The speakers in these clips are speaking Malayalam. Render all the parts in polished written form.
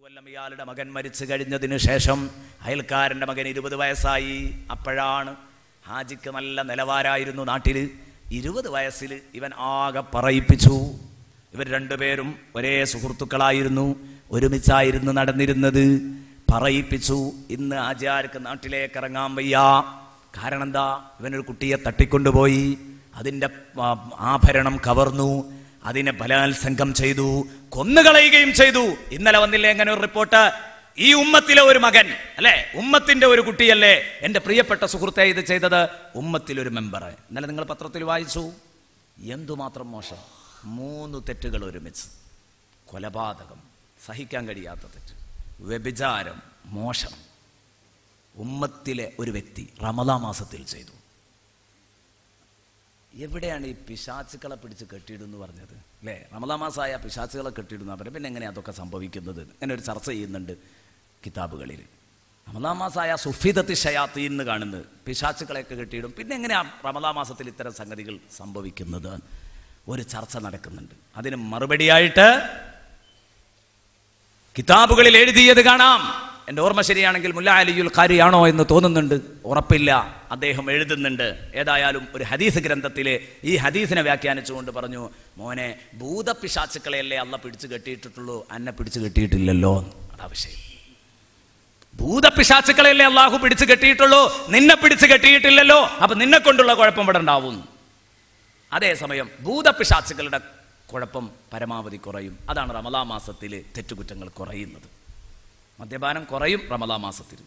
കൊല്ലം ഇയാളുടെ മകൻ മരിച്ചു കഴിഞ്ഞതിന് ശേഷം അയൽക്കാരൻ്റെ മകൻ 20 വയസ്സായി. അപ്പോഴാണ് ഹാജിക്ക് നല്ല നിലവാരമായിരുന്നു നാട്ടിൽ. 20 വയസ്സിൽ ഇവൻ ആകെ പറയിപ്പിച്ചു. ഇവർ രണ്ടുപേരും ഒരേ സുഹൃത്തുക്കളായിരുന്നു, ഒരുമിച്ചായിരുന്നു നടന്നിരുന്നത്. പറയിപ്പിച്ചു. ഇന്ന് ആചാര്യക്ക് നാട്ടിലേക്ക് ഇറങ്ങാൻ വയ്യ. കാരണം എന്താ? ഇവനൊരു കുട്ടിയെ തട്ടിക്കൊണ്ടുപോയി, അതിൻ്റെ ആഭരണം കവർന്നു, അതിനെ ബലാത്സംഗം ചെയ്തു, കൊന്നുകളയുകയും ചെയ്തു. ഇന്നലെ വന്നില്ലേ എങ്ങനെ ഒരു റിപ്പോർട്ട്? ഈ ഉമ്മത്തിലെ ഒരു മകൻ അല്ലെ, ഉമ്മത്തിന്റെ ഒരു കുട്ടിയല്ലേ എൻ്റെ പ്രിയപ്പെട്ട സുഹൃത്തെ ഇത് ചെയ്തത്? ഉമ്മത്തിലൊരു മെമ്പർ. ഇന്നലെ നിങ്ങൾ പത്രത്തിൽ വായിച്ചു. എന്തുമാത്രം മോശം! 3 തെറ്റുകൾ ഒരുമിച്ച്: കൊലപാതകം, സഹിക്കാൻ കഴിയാത്ത തെറ്റ്, വ്യഭിചാരം, മോഷണം. ഉമ്മത്തിലെ ഒരു വ്യക്തി റമദാൻ മാസത്തിൽ ചെയ്തു. എവിടെയാണ് ഈ പിശാചുക്കളെ പിടിച്ച് കെട്ടിയിടുന്നു പറഞ്ഞത് അല്ലേ? റമദാൻ മാസമായ പിശാചുകളെ കെട്ടിയിടുന്നു അവർ. പിന്നെ എങ്ങനെയാണ് അതൊക്കെ സംഭവിക്കുന്നത്? ഇങ്ങനെ ഒരു ചർച്ച ചെയ്യുന്നുണ്ട് കിതാബുകളിൽ. റമദാൻ മാസമായ സുഫിദത്തി ഷയാത്തീൻ എന്ന് കാണുന്നത് പിശാചുക്കളെയൊക്കെ കെട്ടിയിടും. പിന്നെ എങ്ങനെയാണ് റമദാൻ മാസത്തിൽ ഇത്തരം സംഗതികൾ സംഭവിക്കുന്നത്? ഒരു ചർച്ച നടക്കുന്നുണ്ട്. അതിന് മറുപടിയായിട്ട് കിതാബുകളിൽ എഴുതിയത് കാണാം. എൻ്റെ ഓർമ്മ ശരിയാണെങ്കിൽ മുല്ല അലിയുൽ ഖാരി ആണോ എന്ന് തോന്നുന്നുണ്ട്, ഉറപ്പില്ല. അദ്ദേഹം എഴുതുന്നുണ്ട്. ഏതായാലും ഒരു ഹദീസ് ഗ്രന്ഥത്തിലെ ഈ ഹദീസിനെ വ്യാഖ്യാനിച്ചുകൊണ്ട് പറഞ്ഞു, മോനെ, ഭൂതപിശാചുക്കളെയല്ലേ അള്ള പിടിച്ചു കെട്ടിയിട്ടുള്ളൂ, അന്നെ പിടിച്ചു കെട്ടിയിട്ടില്ലല്ലോ. അതാ വിഷയം. ഭൂതപിശാചുക്കളെയല്ലേ അള്ളാഹു പിടിച്ചു കെട്ടിയിട്ടുള്ളൂ, നിന്നെ പിടിച്ചു കെട്ടിയിട്ടില്ലല്ലോ. അപ്പൊ നിന്നെ കൊണ്ടുള്ള കുഴപ്പം ഇവിടെ ഉണ്ടാവും. അതേസമയം ഭൂതപിശാചുക്കളുടെ കുഴപ്പം പരമാവധി കുറയും. അതാണ് റമദാൻ മാസത്തിൽ തെറ്റുകുറ്റങ്ങൾ കുറയുന്നത്. മദ്യപാനം കുറയും റമദാൻ മാസത്തിൽ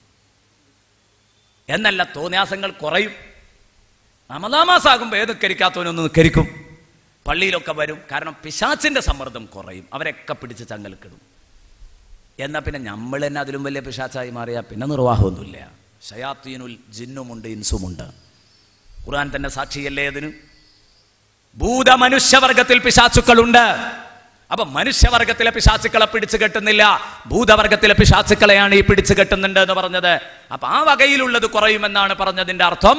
എന്നല്ല, തോന്നിയാസങ്ങൾ കുറയും. റമദാൻ മാസമാകുമ്പോൾ ഏത് കരിക്കാത്തവനൊന്ന് കരിക്കും, പള്ളിയിലൊക്കെ വരും. കാരണം പിശാചിന്റെ സമ്മർദ്ദം കുറയും, അവരൊക്കെ പിടിച്ച് ചങ്ങലക്കിടും. എന്നാൽ പിന്നെ നമ്മൾ തന്നെ അതിലും വലിയ പിശാച്ചായി മാറിയാൽ പിന്നെ നിർവാഹമൊന്നുമില്ല. ശയാത്തീനുൽ ജിന്നുമുണ്ട്, ഇൻസുമുണ്ട്. ഖുർആൻ തന്നെ സാക്ഷിയല്ലേ അതിന്. ഭൂത മനുഷ്യവർഗത്തിൽ പിശാചുക്കളുണ്ട്. അപ്പൊ മനുഷ്യവർഗത്തിലെ പിശാചുക്കളെ പിടിച്ചു കെട്ടുന്നില്ല, ഭൂതവർഗത്തിലെ പിശാചുക്കളെയാണ് ഈ പിടിച്ചു കെട്ടുന്നുണ്ട് എന്ന് പറഞ്ഞത്. അപ്പൊ ആ വകയിലുള്ളത് കുറയുമെന്നാണ് പറഞ്ഞതിന്റെ അർത്ഥം.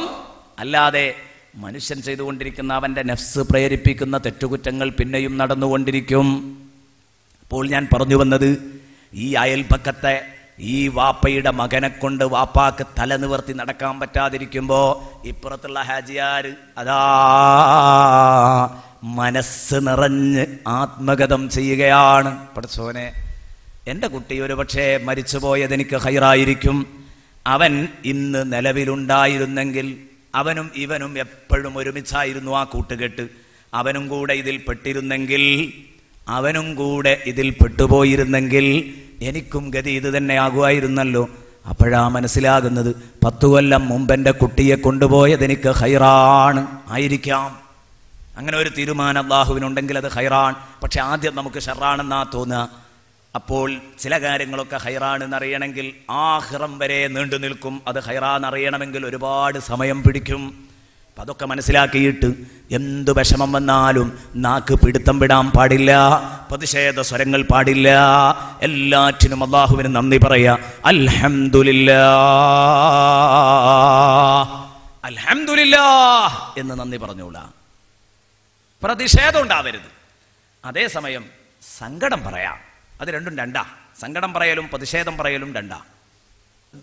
അല്ലാതെ മനുഷ്യൻ ചെയ്തുകൊണ്ടിരിക്കുന്ന അവന്റെ നഫ്സ് പ്രേരിപ്പിക്കുന്ന തെറ്റുകുറ്റങ്ങൾ പിന്നെയും നടന്നുകൊണ്ടിരിക്കും. അപ്പോൾ ഞാൻ പറഞ്ഞു വന്നത്, ഈ അയൽപക്കത്തെ ഈ വാപ്പയുടെ മകനെ കൊണ്ട് വാപ്പാക്ക് തല നിവർത്തി നടക്കാൻ പറ്റാതിരിക്കുമ്പോ ഇപ്പുറത്തുള്ള ഹാജിയാര് അതാ മനസ്സ് നിറഞ്ഞ് ആത്മഗതം ചെയ്യുകയാണ്. പടച്ചോനെ, എൻ്റെ കുട്ടി ഒരു പക്ഷേ മരിച്ചുപോയതെനിക്ക് ഹൈറായിരിക്കും. അവൻ ഇന്ന് നിലവിലുണ്ടായിരുന്നെങ്കിൽ അവനും ഇവനും എപ്പോഴും ഒരുമിച്ചായിരുന്നു ആ കൂട്ടുകെട്ട്. അവനും കൂടെ ഇതിൽ പെട്ടിരുന്നെങ്കിൽ, അവനും കൂടെ ഇതിൽ പെട്ടുപോയിരുന്നെങ്കിൽ എനിക്കും ഗതി ഇത് തന്നെ ആകുമായിരുന്നല്ലോ. അപ്പോഴാ മനസ്സിലാകുന്നത്, 10 കൊല്ലം മുമ്പ് എൻ്റെ കുട്ടിയെ കൊണ്ടുപോയതെനിക്ക് ഹൈറാണ് ആയിരിക്കാം. അങ്ങനെ ഒരു തീരുമാനം അല്ലാഹുവിനുണ്ടെങ്കിൽ അത് ഹൈറാൻ. പക്ഷെ ആദ്യം നമുക്ക് ഷർറാണെന്നാ തോന്നുക. അപ്പോൾ ചില കാര്യങ്ങളൊക്കെ ഹൈറാണെന്ന് അറിയണമെങ്കിൽ ആഖിറം വരെ നീണ്ടു നിൽക്കും. അത് ഹൈറാന്ന് അറിയണമെങ്കിൽ ഒരുപാട് സമയം പിടിക്കും. അപ്പം അതൊക്കെ മനസ്സിലാക്കിയിട്ട് എന്തു വിഷമം വന്നാലും നാക്ക് പിടുത്തം വിടാൻ പാടില്ല, പ്രതിഷേധ സ്വരങ്ങൾ പാടില്ല. എല്ലാറ്റിനും അല്ലാഹുവിന് നന്ദി പറയാ. അൽഹംദുലില്ലാഹ് അൽഹംദുലില്ലാഹ് എന്ന് നന്ദി പറഞ്ഞോളാ. പ്രതിഷേധം ഉണ്ടാവരുത്. അതേസമയം സങ്കടം പറയാം. അത് രണ്ടും രണ്ടാ. സങ്കടം പറയലും പ്രതിഷേധം പറയലും രണ്ടാ.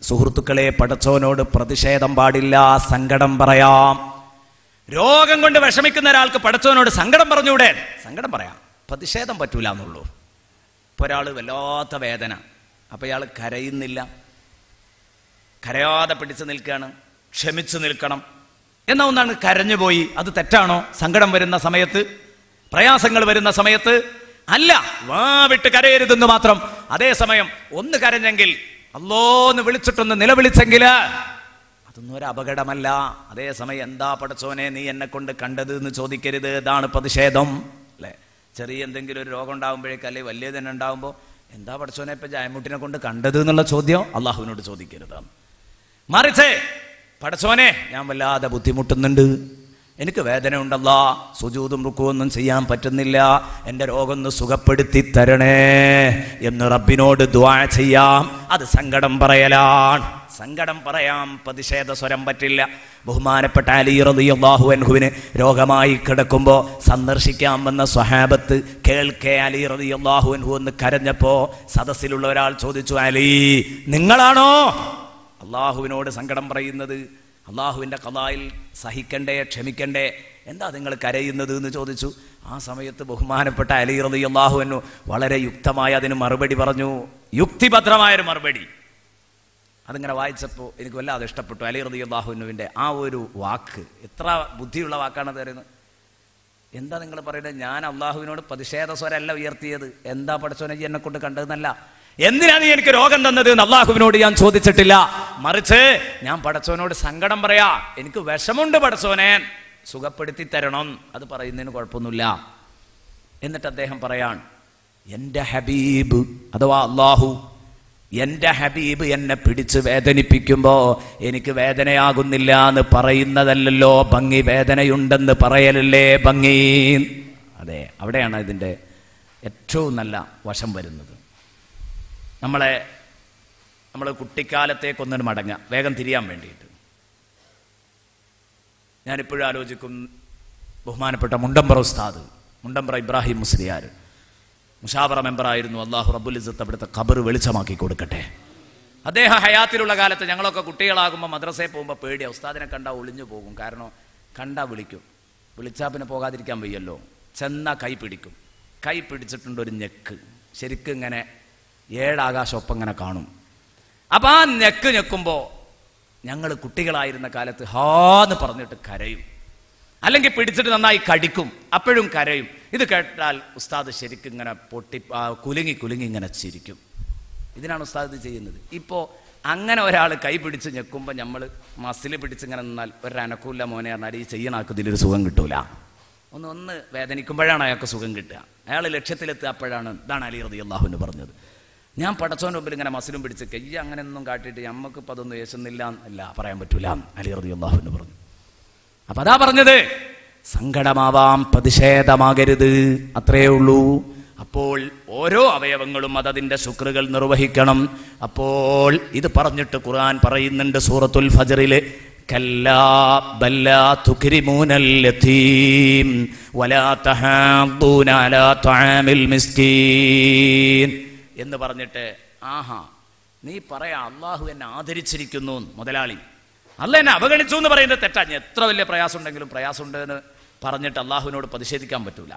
സുഹൃത്തുക്കളെ, പടച്ചോനോട് പ്രതിഷേധം പാടില്ല, സങ്കടം പറയാം. രോഗം കൊണ്ട് വിഷമിക്കുന്ന ഒരാൾക്ക് പടച്ചോനോട് സങ്കടം പറഞ്ഞൂടെ? സങ്കടം പറയാം, പ്രതിഷേധം പറ്റൂല എന്നുള്ളൂ. ഇപ്പോൾ ഒരാൾ വല്ലാത്ത വേദന, അപ്പോൾ ഇയാൾ കരയുന്നില്ല, കരയാതെ പിടിച്ചു നിൽക്കുകയാണ്. ക്ഷമിച്ചു നിൽക്കണം എന്ന ഒന്നാണ് കരഞ്ഞുപോയി. അത് തെറ്റാണോ? സങ്കടം വരുന്ന സമയത്ത്, പ്രയാസങ്ങൾ വരുന്ന സമയത്ത് അല്ല, വാ വിട്ട് കരയരുതെന്ന് മാത്രം. അതേസമയം ഒന്ന് കരഞ്ഞെങ്കിൽ, അല്ലാഹുവിനെ വിളിച്ചിട്ടൊന്ന് നിലവിളിച്ചെങ്കിൽ അതൊന്നും ഒരു അപകടമല്ല. അതേസമയം എന്താ പടച്ചോനെ നീ എന്നെ കൊണ്ട് കണ്ടത് എന്ന് ചോദിക്കരുത്. ഇതാണ് പ്രതിഷേധം അല്ലേ? ചെറിയ എന്തെങ്കിലും ഒരു രോഗം ഉണ്ടാകുമ്പോഴേക്കും, അല്ലെങ്കിൽ വലിയ തന്നെ ഉണ്ടാകുമ്പോൾ, എന്താ പടച്ചോനെ ഇപ്പം ജയമുട്ടിനെ കൊണ്ട് കണ്ടത് എന്നുള്ള ചോദ്യം അള്ളാഹുവിനോട് ചോദിക്കരുത്. മറിച്ച്, പടച്ചോനെ ഞാൻ വല്ലാതെ ബുദ്ധിമുട്ടുന്നുണ്ട്, എനിക്ക് വേദന ഉണ്ടല്ലോ, സുജൂദും റുക്കുവൊന്നും ചെയ്യാൻ പറ്റുന്നില്ല, എൻ്റെ രോഗം ഒന്ന് സുഖപ്പെടുത്തി തരണേ എന്ന് റബ്ബിനോട് ദുആ ചെയ്യാം. അത് സങ്കടം പറയലാണ്. സങ്കടം പറയാം, പ്രതിഷേധ സ്വരം പറ്റില്ല. ബഹുമാനപ്പെട്ട അലി റളിയല്ലാഹു അൻഹുവിന് രോഗമായി കിടക്കുമ്പോൾ സന്ദർശിക്കാമെന്ന സ്വഹാബത്ത് കേൾക്കെ അലി റളിയല്ലാഹു അൻഹു എന്ന് കരഞ്ഞപ്പോ സദസ്സിലുള്ള ഒരാൾ ചോദിച്ചു, അലി നിങ്ങളാണോ അള്ളാഹുവിനോട് സങ്കടം പറയുന്നത്? അള്ളാഹുവിൻ്റെ ഖളായിൽ സഹിക്കണ്ടേ, ക്ഷമിക്കണ്ടേ, എന്താ നിങ്ങൾ കരയുന്നത് എന്ന് ചോദിച്ചു. ആ സമയത്ത് ബഹുമാനപ്പെട്ട അലി റളിയല്ലാഹു അൻഹു വളരെ യുക്തമായി അതിന് മറുപടി പറഞ്ഞു, യുക്തിഭദ്രമായൊരു മറുപടി. അതിങ്ങനെ വായിച്ചപ്പോൾ എനിക്ക് വല്ലാതെ ഇഷ്ടപ്പെട്ടു. അലി റളിയല്ലാഹു അൻഹുവിൻ്റെ ആ ഒരു വാക്ക് എത്ര ബുദ്ധിയുള്ള വാക്കാണ് തരുന്നത്. എന്താ നിങ്ങൾ പറയുന്നത്? ഞാൻ അള്ളാഹുവിനോട് പ്രതിഷേധ സ്വരമല്ല ഉയർത്തിയത്. എന്താ പടച്ചോനെ എന്നെ കൊണ്ട് കണ്ടതെന്നല്ല, എന്തിനാ നീ എനിക്ക് രോഗം തന്നത് എന്ന് അള്ളാഹുവിനോട് ഞാൻ ചോദിച്ചിട്ടില്ല. മറിച്ച് ഞാൻ പടച്ചോനോട് സങ്കടം പറയാ, എനിക്ക് വിഷമുണ്ട് പടച്ചോനെ, സുഖപ്പെടുത്തി തരണം, അത് പറയുന്നതിന് കുഴപ്പമൊന്നുമില്ല. എന്നിട്ട് അദ്ദേഹം പറയാൻ, എൻ്റെ ഹബീബ് അഥവാ അള്ളാഹു, എൻ്റെ ഹബീബ് എന്നെ പിടിച്ച് വേദനിപ്പിക്കുമ്പോൾ എനിക്ക് വേദനയാകുന്നില്ല എന്ന് പറയുന്നതല്ലല്ലോ ഭംഗി, വേദനയുണ്ടെന്ന് പറയലല്ലേ ഭംഗി. അതെ, അവിടെയാണ് ഇതിൻ്റെ ഏറ്റവും നല്ല വശം വരുന്നത്. നമ്മൾ കുട്ടിക്കാലത്തേക്കൊന്നിന് മടങ്ങുക, വേഗം തിരിയാൻ വേണ്ടിയിട്ട്. ഞാനിപ്പോഴും ആലോചിക്കും, ബഹുമാനപ്പെട്ട മുണ്ടമ്പ്ര ഉസ്താദ്, മുണ്ടമ്പ്ര ഇബ്രാഹിം മുസ്ലിയാർ മുഷാവറ മെമ്പറായിരുന്നു. അള്ളാഹു റബ്ബുൽ ഇസ്സത്ത് അവിടുത്തെ ഖബർ വെളിച്ചമാക്കി കൊടുക്കട്ടെ. അദ്ദേഹം ഹയാത്തിലുള്ള കാലത്ത് ഞങ്ങളൊക്കെ കുട്ടികളാകുമ്പോൾ മദ്രസയിൽ പോകുമ്പോൾ പേടിയാണ്, ഉസ്താദിനെ കണ്ടാൽ ഒളിഞ്ഞു പോകും. കാരണം കണ്ടാൽ വിളിക്കും, വിളിച്ചാൽ പിന്നെ പോകാതിരിക്കാൻ വയ്യല്ലോ. ചെന്നാൽ കൈ പിടിക്കും, കൈ പിടിച്ചിട്ടുണ്ട് ഒരു ഞെക്ക്, ശരിക്കും ഇങ്ങനെ 7 ആകാശമൊപ്പം ഇങ്ങനെ കാണും. അപ്പം ആ ഞെക്കുമ്പോൾ ഞങ്ങൾ കുട്ടികളായിരുന്ന കാലത്ത് ഹാന്ന് പറഞ്ഞിട്ട് കരയും, അല്ലെങ്കിൽ പിടിച്ചിട്ട് നന്നായി കടിക്കും, അപ്പോഴും കരയും. ഇത് കേട്ടാൽ ഉസ്താദ് ശരിക്കും ഇങ്ങനെ കുലുങ്ങി ഇങ്ങനെ ചിരിക്കും. ഇതിനാണ് ഉസ്താദ് ഇത് ചെയ്യുന്നത്. ഇപ്പോൾ അങ്ങനെ ഒരാൾ കൈ പിടിച്ച് ഞെക്കുമ്പോൾ നമ്മൾ മസിൽ പിടിച്ചിങ്ങനെ നിന്നാൽ ഒരനക്കൂല്ല മോനെ പറഞ്ഞാൽ ഈ ചെയ്യണാൾക്ക് ഇതിലൊരു സുഖം കിട്ടൂല. ഒന്ന് വേദനിക്കുമ്പോഴാണ് അയാൾക്ക് സുഖം കിട്ടുക, അയാൾ ലക്ഷ്യത്തിലെത്തുക അപ്പോഴാണ്. ഇതാണ് അലി റളിയല്ലാഹു അൻഹു പറഞ്ഞത്. ഞാൻ പടച്ചോൻ്റെ മുമ്പിൽ ഇങ്ങനെ മസിലും പിടിച്ച് കയ്യ അങ്ങനെയൊന്നും കാട്ടിയിട്ട് നമുക്കിപ്പോൾ അതൊന്നും യേശുന്നില്ല എന്നല്ല പറയാൻ പറ്റൂല, അലി റളിയല്ലാഹു അൻഹു പറഞ്ഞു. അപ്പം അതാ പറഞ്ഞത്, സങ്കടമാവാം, പ്രതിഷേധമാകരുത്, അത്രയേ ഉള്ളൂ. അപ്പോൾ ഓരോ അവയവങ്ങളും അതതിൻ്റെ ശുക്രുകൾ നിർവഹിക്കണം. അപ്പോൾ ഇത് പറഞ്ഞിട്ട് ഖുർആൻ പറയുന്നുണ്ട് സൂറത്തുൽ ഫജ്റിൽ, കല്ലാ ബല്ലാ തുക്രിമൂനൽ യതീം വലാ തഹാദ്ദൂന അലാ തആമിൽ മിസ്കീൻ എന്ന് പറഞ്ഞിട്ട്, ആഹാ നീ പറയാ അള്ളാഹു എന്നെ ആദരിച്ചിരിക്കുന്നു, മുതലാളി അല്ല എന്നെ അവഗണിച്ചു എന്ന് പറയുന്നത് തെറ്റാ. എത്ര വലിയ പ്രയാസം ഉണ്ടെങ്കിലും പ്രയാസമുണ്ട് എന്ന് പറഞ്ഞിട്ട് അള്ളാഹുവിനോട് പ്രതിഷേധിക്കാൻ പറ്റൂല.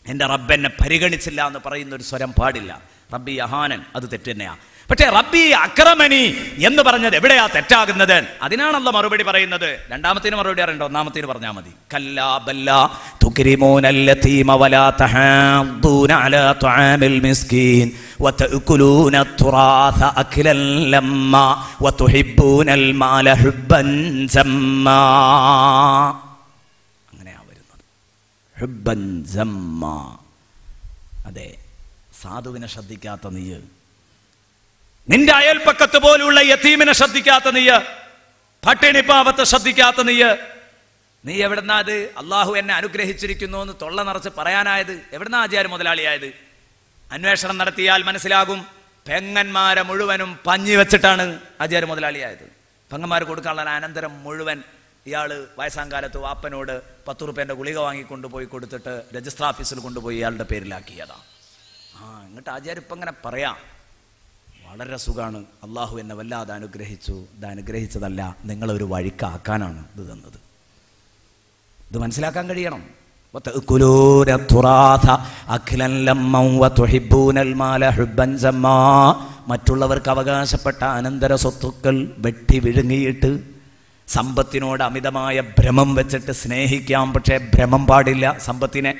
എൻ്റെ റബ്ബ് എന്നെ പരിഗണിച്ചില്ല എന്ന് പറയുന്ന ഒരു സ്വരം പാടില്ല. റബ്ബി അഹാനൻ, അത് തെറ്റ് തന്നെയാണ്. പക്ഷേ റബ്ബി അക്രമനി എന്ന് പറഞ്ഞത് എവിടെയാ തെറ്റാകുന്നത്? അതിനാണല്ലോ മറുപടി പറയുന്നത്. രണ്ടാമത്തേന് മറുപടി അറിയണ്ട, ഒന്നാമത്തേന് പറഞ്ഞാൽ മതി. കല്ലാ ബല്ലാ തുക്രിമൂനൽ യതീമ വലാ തഹാദ്ദൂന അലാ തആമിൽ മിസ്കീൻ വതഅകുലൂന തുറാസ അക്ലൻ ലമ്മാ വതുഹിബ്ബൂനൽ മാല ഹുബ്ബൻ ജമ്മാ. അങ്ങനെയാ വരുന്നത്, ഹുബ്ബൻ ജമ്മാ. അതെ, സാധുവിനെ ശ്രദ്ധിക്കാത്ത നീ, നിന്റെ അയൽപ്പക്കത്ത് പോലുള്ള യതീമിനെ ശ്രദ്ധിക്കാത്ത നീ, പട്ടിണി പാവത്തെ ശ്രദ്ധിക്കാത്ത നീ എവിടുന്നാ അത് അള്ളാഹു എന്നെ അനുഗ്രഹിച്ചിരിക്കുന്നു എന്ന് തൊള്ള നിറച്ച് പറയാനായത്? എവിടുന്നാ ആചാര്യ മുതലാളിയായത്? അന്വേഷണം നടത്തിയാൽ മനസ്സിലാകും, പെങ്ങന്മാരെ മുഴുവനും പഞ്ഞി വെച്ചിട്ടാണ് ആചാര്യ മുതലാളിയായത്. പെങ്ങന്മാർ കൊടുക്കാനുള്ള അനന്തരം മുഴുവൻ ഇയാൾ വയസ്സാങ്കാലത്ത് വാപ്പനോട് 10 റുപ്യേൻ്റെ ഗുളിക വാങ്ങിക്കൊണ്ടുപോയി കൊടുത്തിട്ട് രജിസ്റ്റർ ഓഫീസിൽ കൊണ്ടുപോയി ഇയാളുടെ പേരിലാക്കിയതാ. എന്നിട്ട് ആചാര്യ ഇപ്പം ഇങ്ങനെ പറയാം, വളരെ സുഖമാണ്, അള്ളാഹു എന്നെ വല്ലാതെ അനുഗ്രഹിച്ചു. ഇത് അനുഗ്രഹിച്ചതല്ല, നിങ്ങളൊരു വഴിക്കാക്കാനാണ് ഇത് തന്നത്. ഇത് മനസ്സിലാക്കാൻ കഴിയണം. മറ്റുള്ളവർക്ക് അവകാശപ്പെട്ട അനന്തര സ്വത്തുക്കൾ വെട്ടി വിഴുങ്ങിയിട്ട് സമ്പത്തിനോട് അമിതമായ ഭ്രമം വെച്ചിട്ട് സ്നേഹിക്കാം, പക്ഷേ ഭ്രമം പാടില്ല സമ്പത്തിനെ.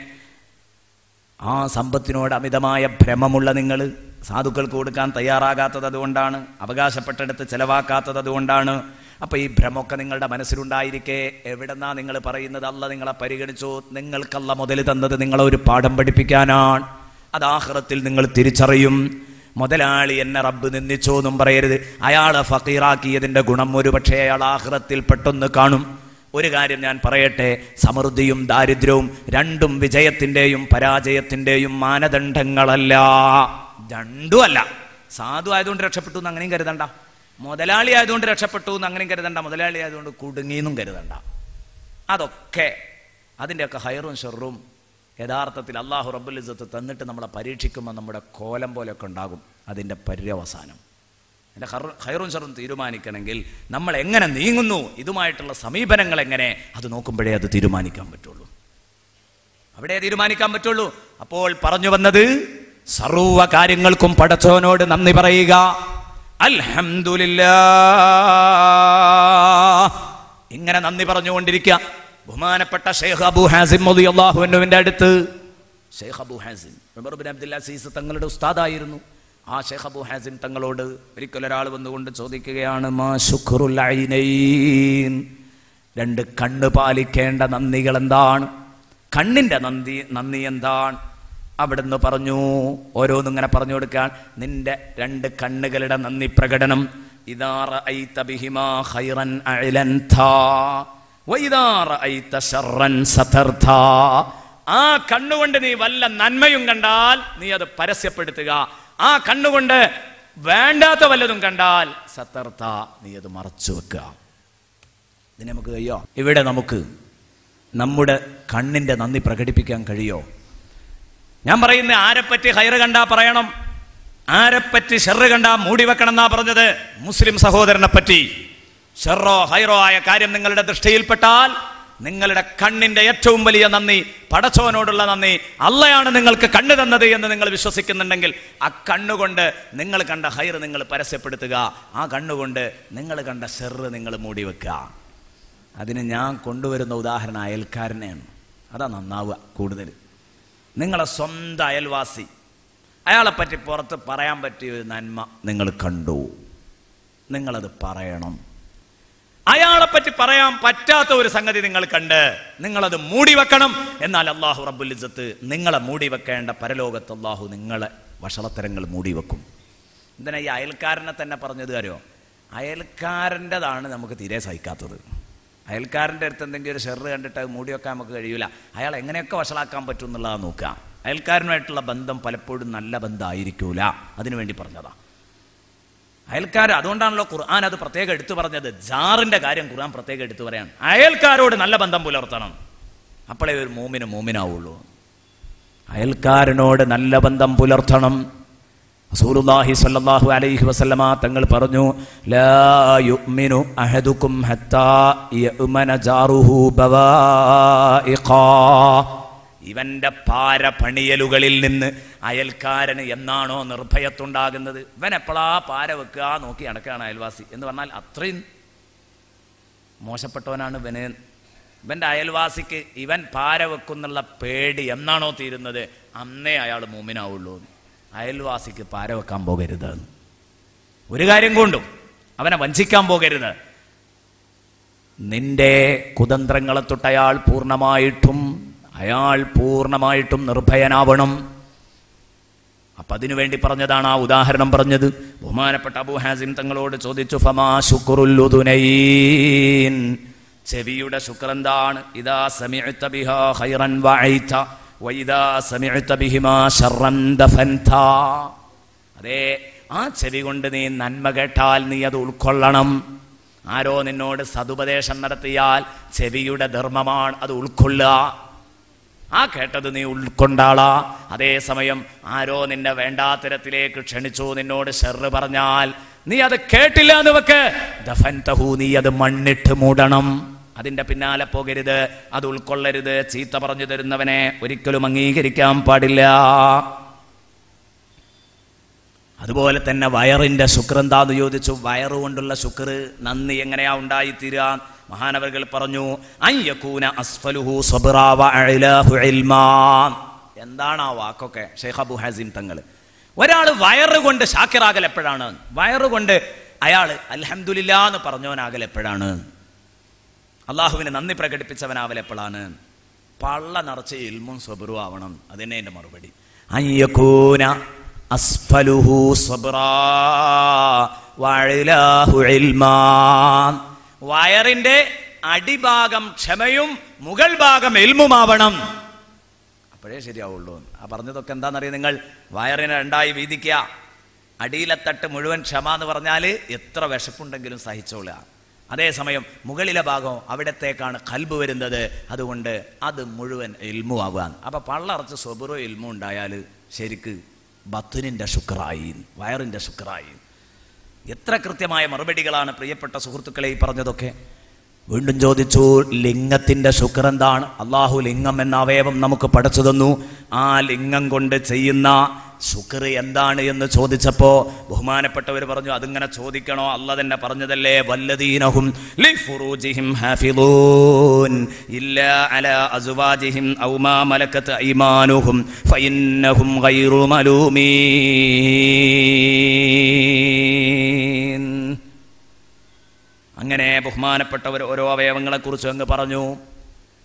ആ സമ്പത്തിനോട് അമിതമായ ഭ്രമമുള്ള നിങ്ങൾ സാധുക്കൾക്ക് കൊടുക്കാൻ തയ്യാറാകാത്തത് അതുകൊണ്ടാണ്, അവകാശപ്പെട്ടെടുത്ത് ചെലവാക്കാത്തത് അതുകൊണ്ടാണ്. അപ്പം ഈ ഭ്രമമൊക്കെ നിങ്ങളുടെ മനസ്സിലുണ്ടായിരിക്കെ എവിടെന്നാ നിങ്ങൾ പറയുന്നത് അല്ല നിങ്ങളെ പരിഗണിച്ചു? നിങ്ങൾക്കല്ല മുതൽ തന്നത് നിങ്ങളെ ഒരു പാഠം പഠിപ്പിക്കാനാണ്. അത് ആഖിറത്തിൽ നിങ്ങൾ തിരിച്ചറിയും. മുതലാളി എന്നെ റബ്ബ് നിന്ദിച്ചോ എന്നും പറയരുത്. അയാളെ ഫക്കീറാക്കിയതിൻ്റെ ഗുണം ഒരു പക്ഷേ അയാൾ ആഖിറത്തിൽ പെട്ടെന്ന് കാണും. ഒരു കാര്യം ഞാൻ പറയട്ടെ, സമൃദ്ധിയും ദാരിദ്ര്യവും രണ്ടും വിജയത്തിൻ്റെയും പരാജയത്തിൻ്റെയും മാനദണ്ഡങ്ങളല്ല, രണ്ടും അല്ല. സാധു ആയതുകൊണ്ട് രക്ഷപ്പെട്ടു എന്ന് അങ്ങനെയും കരുതണ്ട, മുതലാളി ആയതുകൊണ്ട് രക്ഷപ്പെട്ടു എന്ന് അങ്ങനെയും കരുതണ്ട, മുതലാളി ആയതുകൊണ്ട് കുടുങ്ങിയെന്നും കരുതണ്ട. അതൊക്കെ അതിൻ്റെയൊക്കെ ഹൈറും ഷെറും യഥാർത്ഥത്തിൽ അള്ളാഹു റബ്ബുൽ ഇസ്സത്ത് തന്നിട്ട് നമ്മളെ പരീക്ഷിക്കുമ്പോൾ നമ്മുടെ കോലം പോലെയൊക്കെ ഉണ്ടാകും അതിൻ്റെ പര്യവസാനം. എൻ്റെ ഹൈറും ഷെറും തീരുമാനിക്കണമെങ്കിൽ നമ്മൾ എങ്ങനെ നീങ്ങുന്നു, ഇതുമായിട്ടുള്ള സമീപനങ്ങൾ എങ്ങനെ, അത് നോക്കുമ്പോഴേ അത് തീരുമാനിക്കാൻ പറ്റുള്ളൂ, അവിടെ തീരുമാനിക്കാൻ പറ്റുള്ളൂ. അപ്പോൾ പറഞ്ഞു വന്നത് സർവ്വ കാര്യങ്ങൾക്കും പടച്ചോനോട് നന്ദി പറയുക. അൽഹംദുലില്ലാഹ് ഇങ്ങനെ നന്ദി പറഞ്ഞുകൊണ്ടിരിക്കുക. ബഹുമാനപ്പെട്ട ഷെയ്ഖ് അബൂ ഹാസിം റളിയല്ലാഹു അൻഹുവിന്റെ അടുത്ത് ഷെയ്ഖ് അബൂ ഹാസിം ഉമർ ഇബ്നു അബ്ദുൽ അസീസ് തങ്ങളുടെ ഉസ്താദായിരുന്നു. ആ ഷെയ്ഖ് അബൂ ഹാസിം തങ്ങളോട് ഒരിക്കൽ ഒരാൾ വന്നുകൊണ്ട് ചോദിക്കുകയാണ്, മാ ശുക്റുൽ ഐനൈൻ, രണ്ട് കണ്ണ് പാലിക്കേണ്ട നന്ദികൾ എന്താണ്, കണ്ണിന്റെ നന്ദി എന്താണ്? അവിടുന്ന് പറഞ്ഞു, ഓരോന്നിങ്ങനെ പറഞ്ഞു കൊടുക്കാൻ, നിന്റെ രണ്ട് കണ്ണുകളുടെ നന്ദി പ്രകടനം, ഇദാ റഅയ്ത ബിഹിമാ ഖൈറൻ അഅലൻതാ വഇദാ റഅയ്ത ശർറൻ സതർതാ. ആ കണ്ണുകൊണ്ട് നീ വല്ല നന്മയും കണ്ടാൽ നീ അത് പരസ്യപ്പെടുത്തുക, ആ കണ്ണുകൊണ്ട് വേണ്ടാത്ത വല്ലതും കണ്ടാൽ സതർത നീ അത് മറച്ചു വെക്കുക. ഇതിന് നമുക്ക് കഴിയോ? ഇവിടെ നമുക്ക് നമ്മുടെ കണ്ണിന്റെ നന്ദി പ്രകടിപ്പിക്കാൻ കഴിയോ? ഞാൻ പറയുന്നത് ആരെപ്പറ്റി ഹൈറ് കണ്ടാ പറയണം, ആരെപ്പറ്റി ഷെറ് കണ്ടാ മൂടി വെക്കണം എന്നാ പറഞ്ഞത്. മുസ്ലിം സഹോദരനെ പറ്റി ഷെറോ ഹൈറോ ആയ കാര്യം നിങ്ങളുടെ ദൃഷ്ടിയിൽപ്പെട്ടാൽ നിങ്ങളുടെ കണ്ണിന്റെ ഏറ്റവും വലിയ നന്ദി പടച്ചവനോടുള്ള നന്ദി, അള്ളയാണ് നിങ്ങൾക്ക് കണ്ണ് തന്നത് എന്ന് നിങ്ങൾ വിശ്വസിക്കുന്നുണ്ടെങ്കിൽ ആ കണ്ണുകൊണ്ട് നിങ്ങൾ കണ്ട ഹൈറ് നിങ്ങൾ പരസ്യപ്പെടുത്തുക, ആ കണ്ണുകൊണ്ട് നിങ്ങൾ കണ്ട ഷെറ് നിങ്ങൾ മൂടി വെക്കുക. അതിന് ഞാൻ കൊണ്ടുവരുന്ന ഉദാഹരണം അയൽക്കാരനെയാണ്. അതാ നന്നാവുക കൂടുതൽ. നിങ്ങളെ സ്വന്തം അയൽവാസി, അയാളെപ്പറ്റി പുറത്ത് പറയാൻ പറ്റിയ ഒരു നന്മ നിങ്ങൾ കണ്ടു, നിങ്ങളത് പറയണം. അയാളെപ്പറ്റി പറയാൻ പറ്റാത്ത ഒരു സംഗതി നിങ്ങൾ കണ്ട് നിങ്ങളത് മൂടി വെക്കണം. എന്നാൽ അള്ളാഹു റബ്ബുൽ ഇസ്സത്ത് നിങ്ങളെ മൂടി വെക്കേണ്ട പരലോകത്ത് അള്ളാഹു നിങ്ങളെ വഷളത്തരങ്ങൾ മൂടി വെക്കും. എന്തിനാ ഈ അയൽക്കാരനെ തന്നെ പറഞ്ഞത് അറിയോ? അയൽക്കാരൻ്റെതാണ് നമുക്ക് തീരെ സഹിക്കാത്തത്. അയൽക്കാരൻ്റെ അടുത്ത് എന്തെങ്കിലും ഒരു ഷെറ് കണ്ടിട്ട് അത് മൂടി വെക്കാൻ നമുക്ക് കഴിയൂല. അയാൾ എങ്ങനെയൊക്കെ വഷളാക്കാൻ പറ്റും എന്നുള്ളതാണ് നോക്കുക. അയൽക്കാരനുമായിട്ടുള്ള ബന്ധം പലപ്പോഴും നല്ല ബന്ധമായിരിക്കൂല, അതിനുവേണ്ടി പറഞ്ഞതാ അയൽക്കാർ. അതുകൊണ്ടാണല്ലോ ഖുർആൻ അത് പ്രത്യേകം എടുത്തു പറഞ്ഞത്. ജാറിന്റെ കാര്യം ഖുർആൻ പ്രത്യേകം എടുത്തു പറയാണ്, അയൽക്കാരോട് നല്ല ബന്ധം പുലർത്തണം, അപ്പോഴേ ഒരു മൂമിനാവുള്ളൂ. അയൽക്കാരനോട് നല്ല ബന്ധം പുലർത്തണം. റസൂലുള്ളാഹി സ്വല്ലല്ലാഹു അലൈഹി വസല്ലമ തങ്ങൾ പറഞ്ഞു, ലാ യുഅ്മിനു അഹദുക്കും ഹത്താ യഅ്മന ജാറുഹു ബവാഇഖാ. ഇവന്റെ പാരപണിയലുകളിൽ നിന്ന് അയൽക്കാരന് എന്നാണോ നിർഭയത്തുണ്ടാകുന്നത്, ഇവൻ എപ്പോഴാ പാര വെക്കുക നോക്കി നടക്കുകയാണ് അയൽവാസി എന്ന് പറഞ്ഞാൽ അത്രയും മോശപ്പെട്ടവനാണ് ഇവന്. ഇവന്റെ അയൽവാസിക്ക് ഇവൻ പാര വെക്കുന്നുള്ള പേടി എന്നാണോ തീരുന്നത് അന്നേ അയാൾ മൂമിനാവുള്ളൂ. അയൽവാസിക്ക് പാര വെക്കാൻ പോകരുത്, ഒരു കാര്യം കൊണ്ടും അവനെ വഞ്ചിക്കാൻ പോകരുത്. നിന്റെ കുതന്ത്രങ്ങളെ തൊട്ട് അയാൾ പൂർണ്ണമായിട്ടും നിർഭയനാവണം. അപ്പൊ അതിനുവേണ്ടി പറഞ്ഞതാണ് ആ ഉദാഹരണം പറഞ്ഞത്. ബഹുമാനപ്പെട്ട അബൂ ഹാസിം തങ്ങളോട് ചോദിച്ചു, ഫമാ ശുക്റുൽ ഉദുനൈൻ, ചെവിയുടെ ശുക്ർ എന്താണ്? ഇദാ സമിഅത ബിഹാ ഖൈറൻ വഅയ്ത വഇദാ സമിഅത ബിഹിമാ ശർറൻ ദഫൻത. അതെ, ആ ചെവി കൊണ്ട് നീ നന്മ കേട്ടാൽ നീ അത് ഉൾക്കൊള്ളണം. ആരോ നിന്നോട് സതുപദേശം നടത്തിയാൽ ചെവിയുടെ ധർമ്മമാണ് അത് ഉൾക്കൊള്ളുക. ആ കേട്ടത് നീ ഉൾക്കൊണ്ടാളാ. അതേസമയം ആരോ നിന്നെ വേണ്ടാത്തരത്തിലേക്ക് ക്ഷണിച്ചു, നിന്നോട് ഷെറ് പറഞ്ഞാൽ നീ അത് കേട്ടില്ല എന്ന് വെക്ക്, ദഫൻതഹു, നീ അത് മണ്ണിട്ട് മൂടണം. അതിന്റെ പിന്നാലെ പോകരുത്, അത് ഉൾക്കൊള്ളരുത്. ചീത്ത പറഞ്ഞു തരുന്നവനെ ഒരിക്കലും അംഗീകരിക്കാൻ പാടില്ല. അതുപോലെ തന്നെ വയറിന്റെ ശുക്ർ എന്താന്ന് ചോദിച്ചു. വയറുകൊണ്ടുള്ള ശുക്ർ നന്ദി എങ്ങനെയാ ഉണ്ടായിത്തീരുക? മഹാനവറുകൾ പറഞ്ഞു, അയ്യകൂന അസ്ഫലുഹു സബ്റാ വഅലാഹു ഇൽമാ. എന്താണ് ആ വാക്കൊക്കെ? ഷെയ്ഖ് അബൂ ഹാസിം തങ്ങൾ, ഒരാൾ വയറുകൊണ്ട് ഷാക്കിറാകൽ എപ്പോഴാണ്? വയറുകൊണ്ട് അയാൾ അൽഹംദുലില്ലാ എന്ന് പറഞ്ഞവനാകൽ എപ്പോഴാണ്? അള്ളാഹുവിന് നന്ദി പ്രകടിപ്പിച്ചവനാവൽ എപ്പോഴാണ്? പള്ള നിറച്ച് ഇൽമും സബ്റും ആവണം. അതിനെ എൻ്റെ മറുപടി. അയ്യകൂന അസ്ഫലുഹു സബ്റാ വഅലാഹു ഇൽമാ. വയറിന്റെ അടിഭാഗം ക്ഷമയും മുകൾ ഭാഗം ഇൽമുമാവണം, അപ്പോഴേ ശരിയാവുള്ളൂ. ആ പറഞ്ഞതൊക്കെ എന്താണെന്നറിയാം നിങ്ങൾ? വയറിനെ രണ്ടായി വീതിക്കുക. അടിയിലെ തട്ട് മുഴുവൻ ക്ഷമ എന്ന് പറഞ്ഞാൽ എത്ര വിശപ്പുണ്ടെങ്കിലും സഹിച്ചോളുക. അതേസമയം മുകളിലെ ഭാഗം അവിടത്തേക്കാണ് ഖൽബ് വരുന്നത്. അതുകൊണ്ട് അത് മുഴുവൻ ഇൽമു ആവാൻ. അപ്പം പള്ളറച്ച് സ്വബുറോ ഇൽമു ഉണ്ടായാൽ ശരിക്ക് ബത്തുനിൻ്റെ ശുക്രായി, വയറിൻ്റെ ശുക്രായി. എത്ര കൃത്യമായ മറുപടികളാണ് പ്രിയപ്പെട്ട സുഹൃത്തുക്കളെ ഈ പറഞ്ഞതൊക്കെ. വീണ്ടും ചോദിച്ചു, ലിംഗത്തിൻ്റെ ശുക്ർ എന്താണ്? അള്ളാഹു ലിംഗം എന്ന അവയവം നമുക്ക് പഠിച്ചു തന്നു. ആ ലിംഗം കൊണ്ട് ചെയ്യുന്ന ശുക്ർ എന്താണ് എന്ന് ചോദിച്ചപ്പോൾ ബഹുമാനപ്പെട്ടവർ പറഞ്ഞു, അതിങ്ങനെ ചോദിക്കണോ? അള്ളാഹ് തന്നെ പറഞ്ഞതല്ലേ, വല്ലദീനഹും ലിഫുറൂജിഹിം ഹാഫിളൂൻ ഇല്ലാ അലാ അസ്വാജിഹിം ഔ മാ മലക്കത് ഐമാനുഹും ഫഇന്നഹും ഗൈറു മലൂമീൻ. അങ്ങനെ ബഹുമാനപ്പെട്ടവർ ഓരോ അവയവങ്ങളെക്കുറിച്ച് അങ്ങ് പറഞ്ഞു.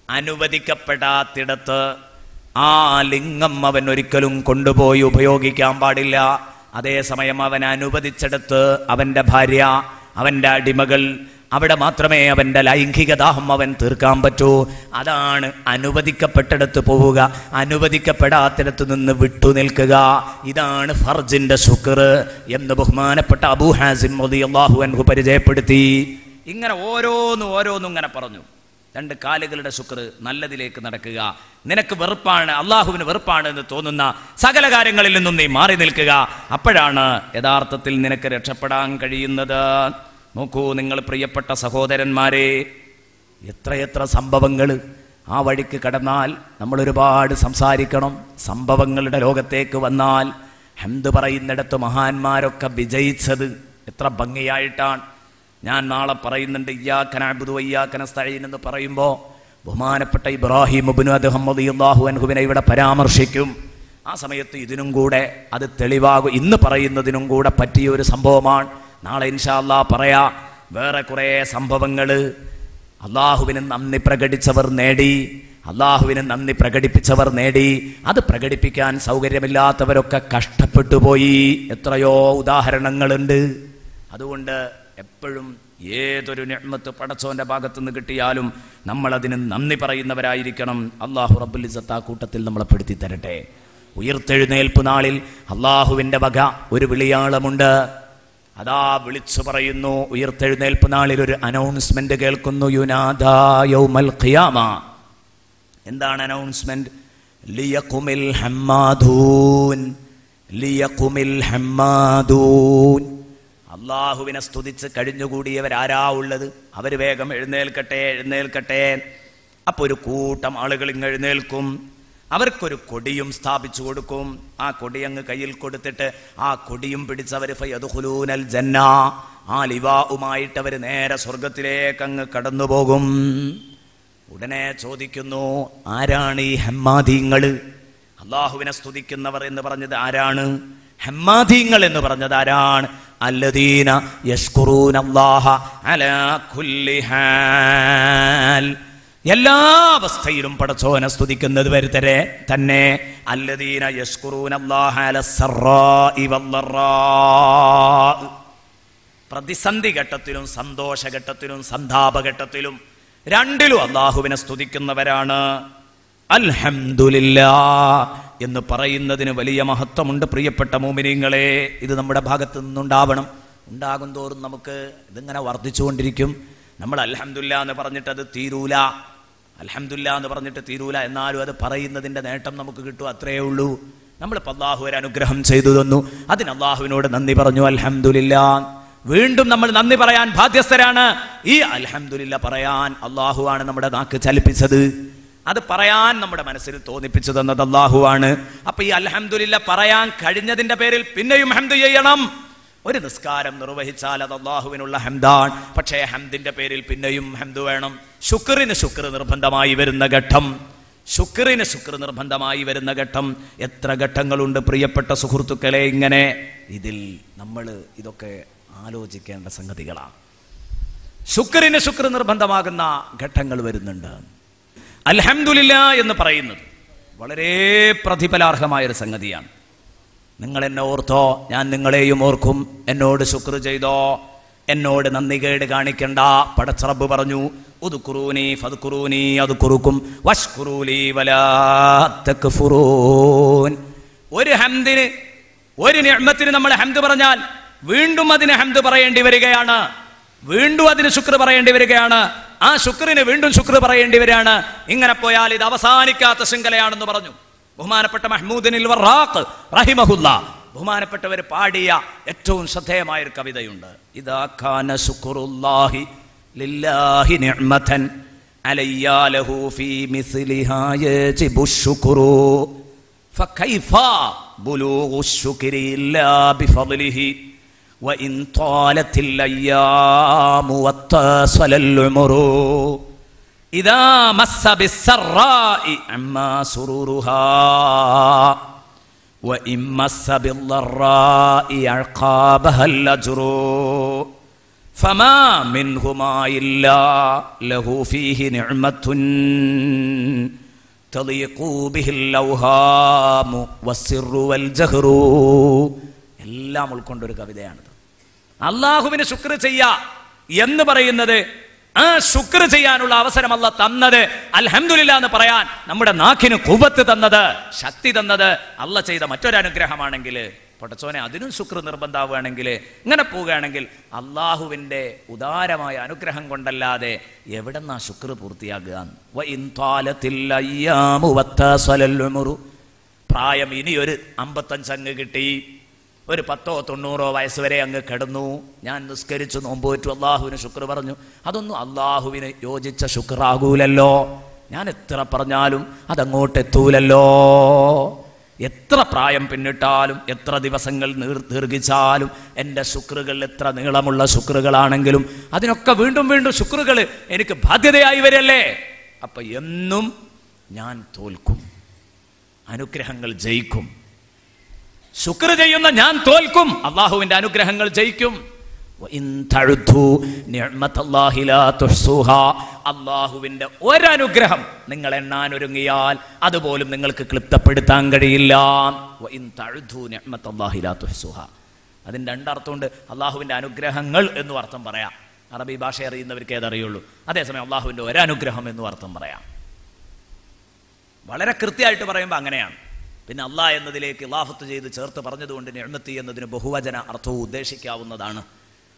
അനുവദിക്കപ്പെടാത്തിടത്ത് ആ ലിംഗം അവൻ ഒരിക്കലും കൊണ്ടുപോയി ഉപയോഗിക്കാൻ പാടില്ല. അതേസമയം അവൻ അനുവദിച്ചെടുത്ത് അവൻ്റെ ഭാര്യ, അവൻ്റെ അടിമകൾ, അവിടെ മാത്രമേ അവൻ്റെ ലൈംഗിക ദാഹം അവൻ തീർക്കാൻ പറ്റൂ. അതാണ് അനുവദിക്കപ്പെട്ടിടത്ത് പോവുക, അനുവദിക്കപ്പെടാത്തിടത്ത് നിന്ന് വിട്ടുനിൽക്കുക. ഇതാണ് ഫർജിന്റെ ശുക്ർ എന്ന് ബഹുമാനപ്പെട്ട അബൂ ഹാസിം റളിയല്ലാഹു അൻഹു പരിചയപ്പെടുത്തി. ഇങ്ങനെ ഓരോന്നും ഇങ്ങനെ പറഞ്ഞു. 2 കാലുകളുടെ ശുക്ർ, നല്ലതിലേക്ക് നടക്കുക. നിനക്ക് വെറുപ്പാണ്, അള്ളാഹുവിന് വെറുപ്പാണ് എന്ന് തോന്നുന്ന സകല കാര്യങ്ങളിൽ നിന്നും നീ മാറി നിൽക്കുക. അപ്പോഴാണ് യഥാർത്ഥത്തിൽ നിനക്ക് രക്ഷപ്പെടാൻ കഴിയുന്നത്. നോക്കൂ നിങ്ങൾ പ്രിയപ്പെട്ട സഹോദരന്മാരെ, എത്രയെത്ര സംഭവങ്ങൾ ആ വഴിക്ക് കടന്നാൽ നമ്മൾ ഒരുപാട് സംസാരിക്കണം. സംഭവങ്ങളുടെ ലോകത്തേക്ക് വന്നാൽ ഹംദ് പറയുന്നിടത്ത് മഹാന്മാരൊക്കെ വിജയിച്ചത് എത്ര ഭംഗിയായിട്ടാണ്. ഞാൻ നാളെ പറയുന്നുണ്ട് ഇയ്യാക നഅ്ബുദു വഇയ്യാക നസ്തഈൻ എന്ന് പറയുമ്പോൾ ബഹുമാനപ്പെട്ട ഇബ്രാഹിം ഇബ്നു അദ്ഹം റളിയല്ലാഹു അൻഹുവിനെ ഇവിടെ പരാമർശിക്കും. ആ സമയത്ത് ഇതിനും കൂടെ അത് തെളിവാകും. ഇന്ന് പറയുന്നതിനും കൂടെ പറ്റിയ ഒരു സംഭവമാണ്. നാളെ ഇൻഷാ അല്ലാഹ് പറയാ. വേറെ കുറേ സംഭവങ്ങൾ അള്ളാഹുവിന് നന്ദി പ്രകടിച്ചവർ നേടി, അള്ളാഹുവിന് നന്ദി പ്രകടിപ്പിച്ചവർ നേടി. അത് പ്രകടിപ്പിക്കാൻ സൗകര്യമില്ലാത്തവരൊക്കെ കഷ്ടപ്പെട്ടു പോയി. എത്രയോ ഉദാഹരണങ്ങളുണ്ട്. അതുകൊണ്ട് എപ്പോഴും ഏതൊരു നിഅ്മത്ത് പടച്ചോന്റെ ഭാഗത്തു നിന്ന് കിട്ടിയാലും നമ്മളതിന് നന്ദി പറയുന്നവരായിരിക്കണം. അള്ളാഹു റബ്ബുൽ ഇസ്സത്ത് ആ കൂട്ടത്തിൽ നമ്മളെ പെടുത്തി തരട്ടെ. ഉയർത്തെഴുന്നേൽപ്പ് നാളിൽ അള്ളാഹുവിൻ്റെ വക ഒരു വിളിയാളമുണ്ട്. അതാ വിളിച്ചു പറയുന്നു. ഉയർത്തെഴുന്നേൽപ്പ് നാളിൽ ഒരു അനൗൺസ്മെന്റ് കേൾക്കുന്നു. യുനാദാ യൗമൽ ഖിയാമ. എന്താണ് അനൗൺസ്മെന്റ്? ലിയഖുമിൽ ഹമ്മാദൂൻ, ലിയഖുമിൽ ഹമ്മാദൂൻ. അള്ളാഹുവിനെ സ്തുതിച്ച് കഴിഞ്ഞുകൂടിയവരാരാ ഉള്ളത്? അവർ വേഗം എഴുന്നേൽക്കട്ടെ, എഴുന്നേൽക്കട്ടെ. അപ്പൊ ഒരു കൂട്ടം ആളുകൾ ഇങ്ങ് എഴുന്നേൽക്കും. അവർക്കൊരു കൊടിയും സ്ഥാപിച്ചു കൊടുക്കും. ആ കൊടി അങ്ങ് കയ്യിൽ കൊടുത്തിട്ട് ആ കൊടിയും പിടിച്ചവർ ഫയദ്ഖുലൂനൽ ജന്ന, ആ ലിവാഉമായിട്ട് അവർ നേരെ സ്വർഗത്തിലേക്ക് അങ്ങ് കടന്നുപോകും. ഉടനെ ചോദിക്കുന്നു, ആരാണ് ഈ ഹമ്മാദീങ്ങൾ? അള്ളാഹുവിനെ സ്തുതിക്കുന്നവർ എന്ന് പറഞ്ഞത് ആരാണ്? ഹമ്മാദീങ്ങൾ എന്ന് പറഞ്ഞത് ആരാണ്? അല്ലദീന യശ്കുറൂനല്ലാഹ അലാ കുല്ലി ഹാൽ. എല്ലാ അവസ്ഥയിലും പടച്ചോനെ സ്തുതിക്കുന്നത് വരുത്തരെ തന്നെ. അല്ലദീന യശ്കുറൂനല്ലാഹ അലസ്സറാഇ വദ്ദറാ. പ്രതിസന്ധി ഘട്ടത്തിലും സന്തോഷഘട്ടത്തിലും സന്താപഘട്ടത്തിലും രണ്ടിലും അള്ളാഹുവിനെ സ്തുതിക്കുന്നവരാണ്. അൽഹംദുലില്ലാഹ് എന്ന് പറയുന്നതിന് വലിയ മഹത്വമുണ്ട് പ്രിയപ്പെട്ട മുഅ്മിനീങ്ങളെ. ഇത് നമ്മുടെ ഭാഗത്ത് നിന്നുണ്ടാവണം. ഉണ്ടാകും തോറും നമുക്ക് ഇതിങ്ങനെ വർദ്ധിച്ചുകൊണ്ടിരിക്കും. നമ്മൾ അൽഹംദുലില്ലാഹ് എന്ന് പറഞ്ഞിട്ട് അത് തീരൂല, അൽഹംദുലില്ലാഹ് എന്ന് പറഞ്ഞിട്ട് തീരൂല. എന്നാലും അത് പറയുന്നതിൻ്റെ നേട്ടം നമുക്ക് കിട്ടും, അത്രയേ ഉള്ളൂ. നമ്മളിപ്പോൾ അള്ളാഹു ഒരു അനുഗ്രഹം ചെയ്തു തന്നു, അതിന് അള്ളാഹുവിനോട് നന്ദി പറഞ്ഞു, അൽഹംദുലില്ലാഹ്. വീണ്ടും നമ്മൾ നന്ദി പറയാൻ ബാധ്യസ്ഥരാണ്. ഈ അൽഹംദുലില്ലാഹ് പറയാൻ അള്ളാഹുവാണ് നമ്മുടെ നാക്ക് ചലിപ്പിച്ചത്. അത് പറയാൻ നമ്മുടെ മനസ്സിൽ തോന്നിപ്പിച്ചു തന്നത് അള്ളാഹുവാണ്. അപ്പൊ ഈ അൽഹംദുലില്ലാഹ് പറയാൻ കഴിഞ്ഞതിന്റെ പേരിൽ പിന്നെയും ഹംദ് ചെയ്യണം. ഒരു നിസ്കാരം നിർവഹിച്ചാൽ അത് അള്ളാഹുവിനുള്ള ഹംദാണ്. പക്ഷേ ഹംദിന്റെ പേരിൽ പിന്നെയും ഹംദ് വേണം. ശുക്റിന് ശുക്ർ നിർബന്ധമായി വരുന്ന ഘട്ടം, ശുക്റിന് ശുക്ർ നിർബന്ധമായി വരുന്ന ഘട്ടം. എത്ര ഘട്ടങ്ങളുണ്ട് പ്രിയപ്പെട്ട സുഹൃത്തുക്കളെ. ഇങ്ങനെ ഇതിൽ നമ്മൾ ഇതൊക്കെ ആലോചിക്കേണ്ട സംഗതികളാണ്. ശുക്റിന് ശുക്ർ നിർബന്ധമാകുന്ന ഘട്ടങ്ങൾ വരുന്നുണ്ട്. അൽഹംദുലില്ലാഹ് എന്ന് പറയുന്നത് വളരെ പ്രതിഫലാർഹമായൊരു സംഗതിയാണ്. നിങ്ങൾ എന്നെ ഓർത്തോ, ഞാൻ നിങ്ങളെയും ഓർക്കും. എന്നോട് ശുക്ർ ചെയ്തോ, എന്നോട് നന്ദികേട് കാണിക്കണ്ട. പടച്ച റബ്ബ് പറഞ്ഞു, ഉദ്കുറൂനി ഫദ്കുറൂനി അദ്കുറുക്കും വഷ്കുറൂലി വലാ തക്ഫുറൂൻ. ഒരു ഹംദിന് ഒരു നിഅ്മത്തിന് നമ്മൾ ഹംദ് പറഞ്ഞാൽ വീണ്ടും അതിന് ഹംദ് പറയേണ്ടി വരികയാണ്, വീണ്ടും അതിന് ശുക്ർ പറയേണ്ടി വരികയാണ്, ആ ശുക്രിന് വീണ്ടും ശുക്ർ പറയേണ്ടി വരികയാണ്. ഇങ്ങനെ പോയാൽ ഇത് അവസാനിക്കാത്ത ശൃംഖലയാണെന്ന് പറഞ്ഞു ബഹുമാനപ്പെട്ട മഹ്മൂദിനിൽ വറാഖ് റഹിമഹുല്ലാ. ബഹുമാനപ്പെട്ടവർ പാടിയ ഏറ്റവും ശ്രദ്ധേയമായ ഒരു കവിതയുണ്ട്. ഇദാ കാന ശുക്റുല്ലാഹി ലില്ലാഹി നിഅ്മതൻ അലയ്യാ ലഹു ഫീ മിസ്ലിഹാ യജിബു ശുക്റു ഫകൈഫ ബുലൂഗു ശുക്രി ഇല്ലാ ബിഫദ്ലിഹി വഇൻ ത്വാലത്തിൽ അയ്യാമു വത്തസലൽ ഉമറു ഇദാ മസ്സ ബിസ്സറാഇ അമ്മാ സുറൂറുഹാ وإن مس بالضراء عقابها الأجر فما منهما إلا له فيه نعمة تضيق به الأوهام والسر والجهر. എല്ലാം ഉൾക്കൊണ്ടൊരു കവിതയാണിത്. അള്ളാഹുവിന് ശുക്ർ ചെയ്യാ എന്ന് പറയുന്നത്, ആ ശുക്ർ ചെയ്യാനുള്ള അവസരം അല്ലാഹ് തന്നത്, അൽഹംദുലില്ലാ എന്ന് പറയാൻ നമ്മുടെ നാക്കിന് ഖുവത്ത് തന്നത്, ശക്തി തന്നത് അല്ലാഹ് ചെയ്ത മറ്റൊരു അനുഗ്രഹമാണെങ്കിൽ പടച്ചോനെ അതിനും ശുക്ർ നിർബന്ധമാവുകയാണെങ്കിൽ, ഇങ്ങനെ പോവുകയാണെങ്കിൽ അള്ളാഹുവിൻ്റെ ഉദാരമായ അനുഗ്രഹം കൊണ്ടല്ലാതെ എവിടെന്നാ ശുക്ർ പൂർത്തിയാകുക? പ്രായം ഇനിയൊരു 55 അങ്ങ് കിട്ടി, ഒരു 10 90 വയസ്സ് വരെ അങ്ങ് കിടന്നു, ഞാൻ നിസ്കരിച്ചു, നോമ്പ് പോറ്റു, അള്ളാഹുവിന് ശുക്ർ പറഞ്ഞു. അതൊന്നും അള്ളാഹുവിന് യോജിച്ച ശുക്റാകൂലല്ലോ. ഞാൻ എത്ര പറഞ്ഞാലും അതങ്ങോട്ട് എത്തൂലല്ലോ. എത്ര പ്രായം പിന്നിട്ടാലും, എത്ര ദിവസങ്ങൾ ദീർഘിച്ചാലും, എൻ്റെ ശുക്റുകൾ എത്ര നീളമുള്ള ശുക്റുകളാണെങ്കിലും അതിനൊക്കെ വീണ്ടും വീണ്ടും ശുക്റുകൾ എനിക്ക് ബാധ്യതയായി വരല്ലേ. അപ്പൊ എന്നും ഞാൻ തോൽക്കും, അനുഗ്രഹങ്ങൾ ജയിക്കും. ശുക്ർ ചെയ്യുന്ന ഞാൻ തോൽക്കും, അള്ളാഹുവിന്റെ അനുഗ്രഹങ്ങൾ ജയിക്കും. അള്ളാഹുവിന്റെ ഒരനുഗ്രഹം നിങ്ങൾ എണ്ണാൻ ഒരുങ്ങിയാൽ അതുപോലും നിങ്ങൾക്ക് ക്ലിപ്തപ്പെടുത്താൻ കഴിയില്ല. അതിന് രണ്ടർത്ഥമുണ്ട്. അള്ളാഹുവിന്റെ അനുഗ്രഹങ്ങൾ എന്നും അർത്ഥം പറയാം, അറബി ഭാഷ അറിയുന്നവർക്ക് ഏതറിയുള്ളൂ. അതേസമയം അള്ളാഹുവിന്റെ ഒരനുഗ്രഹം എന്നും അർത്ഥം പറയാം. വളരെ കൃത്യമായിട്ട് പറയുമ്പോൾ അങ്ങനെയാണ്. പിന്നെ അള്ളാഹ് എന്നതിലേക്ക് ഇളാഫത്ത് ചെയ്ത് ചേർത്ത് പറഞ്ഞതുകൊണ്ട് നിഅ്മത്തി എന്നതിന് ബഹുവചന അർത്ഥവും ഉദ്ദേശിക്കാവുന്നതാണ്.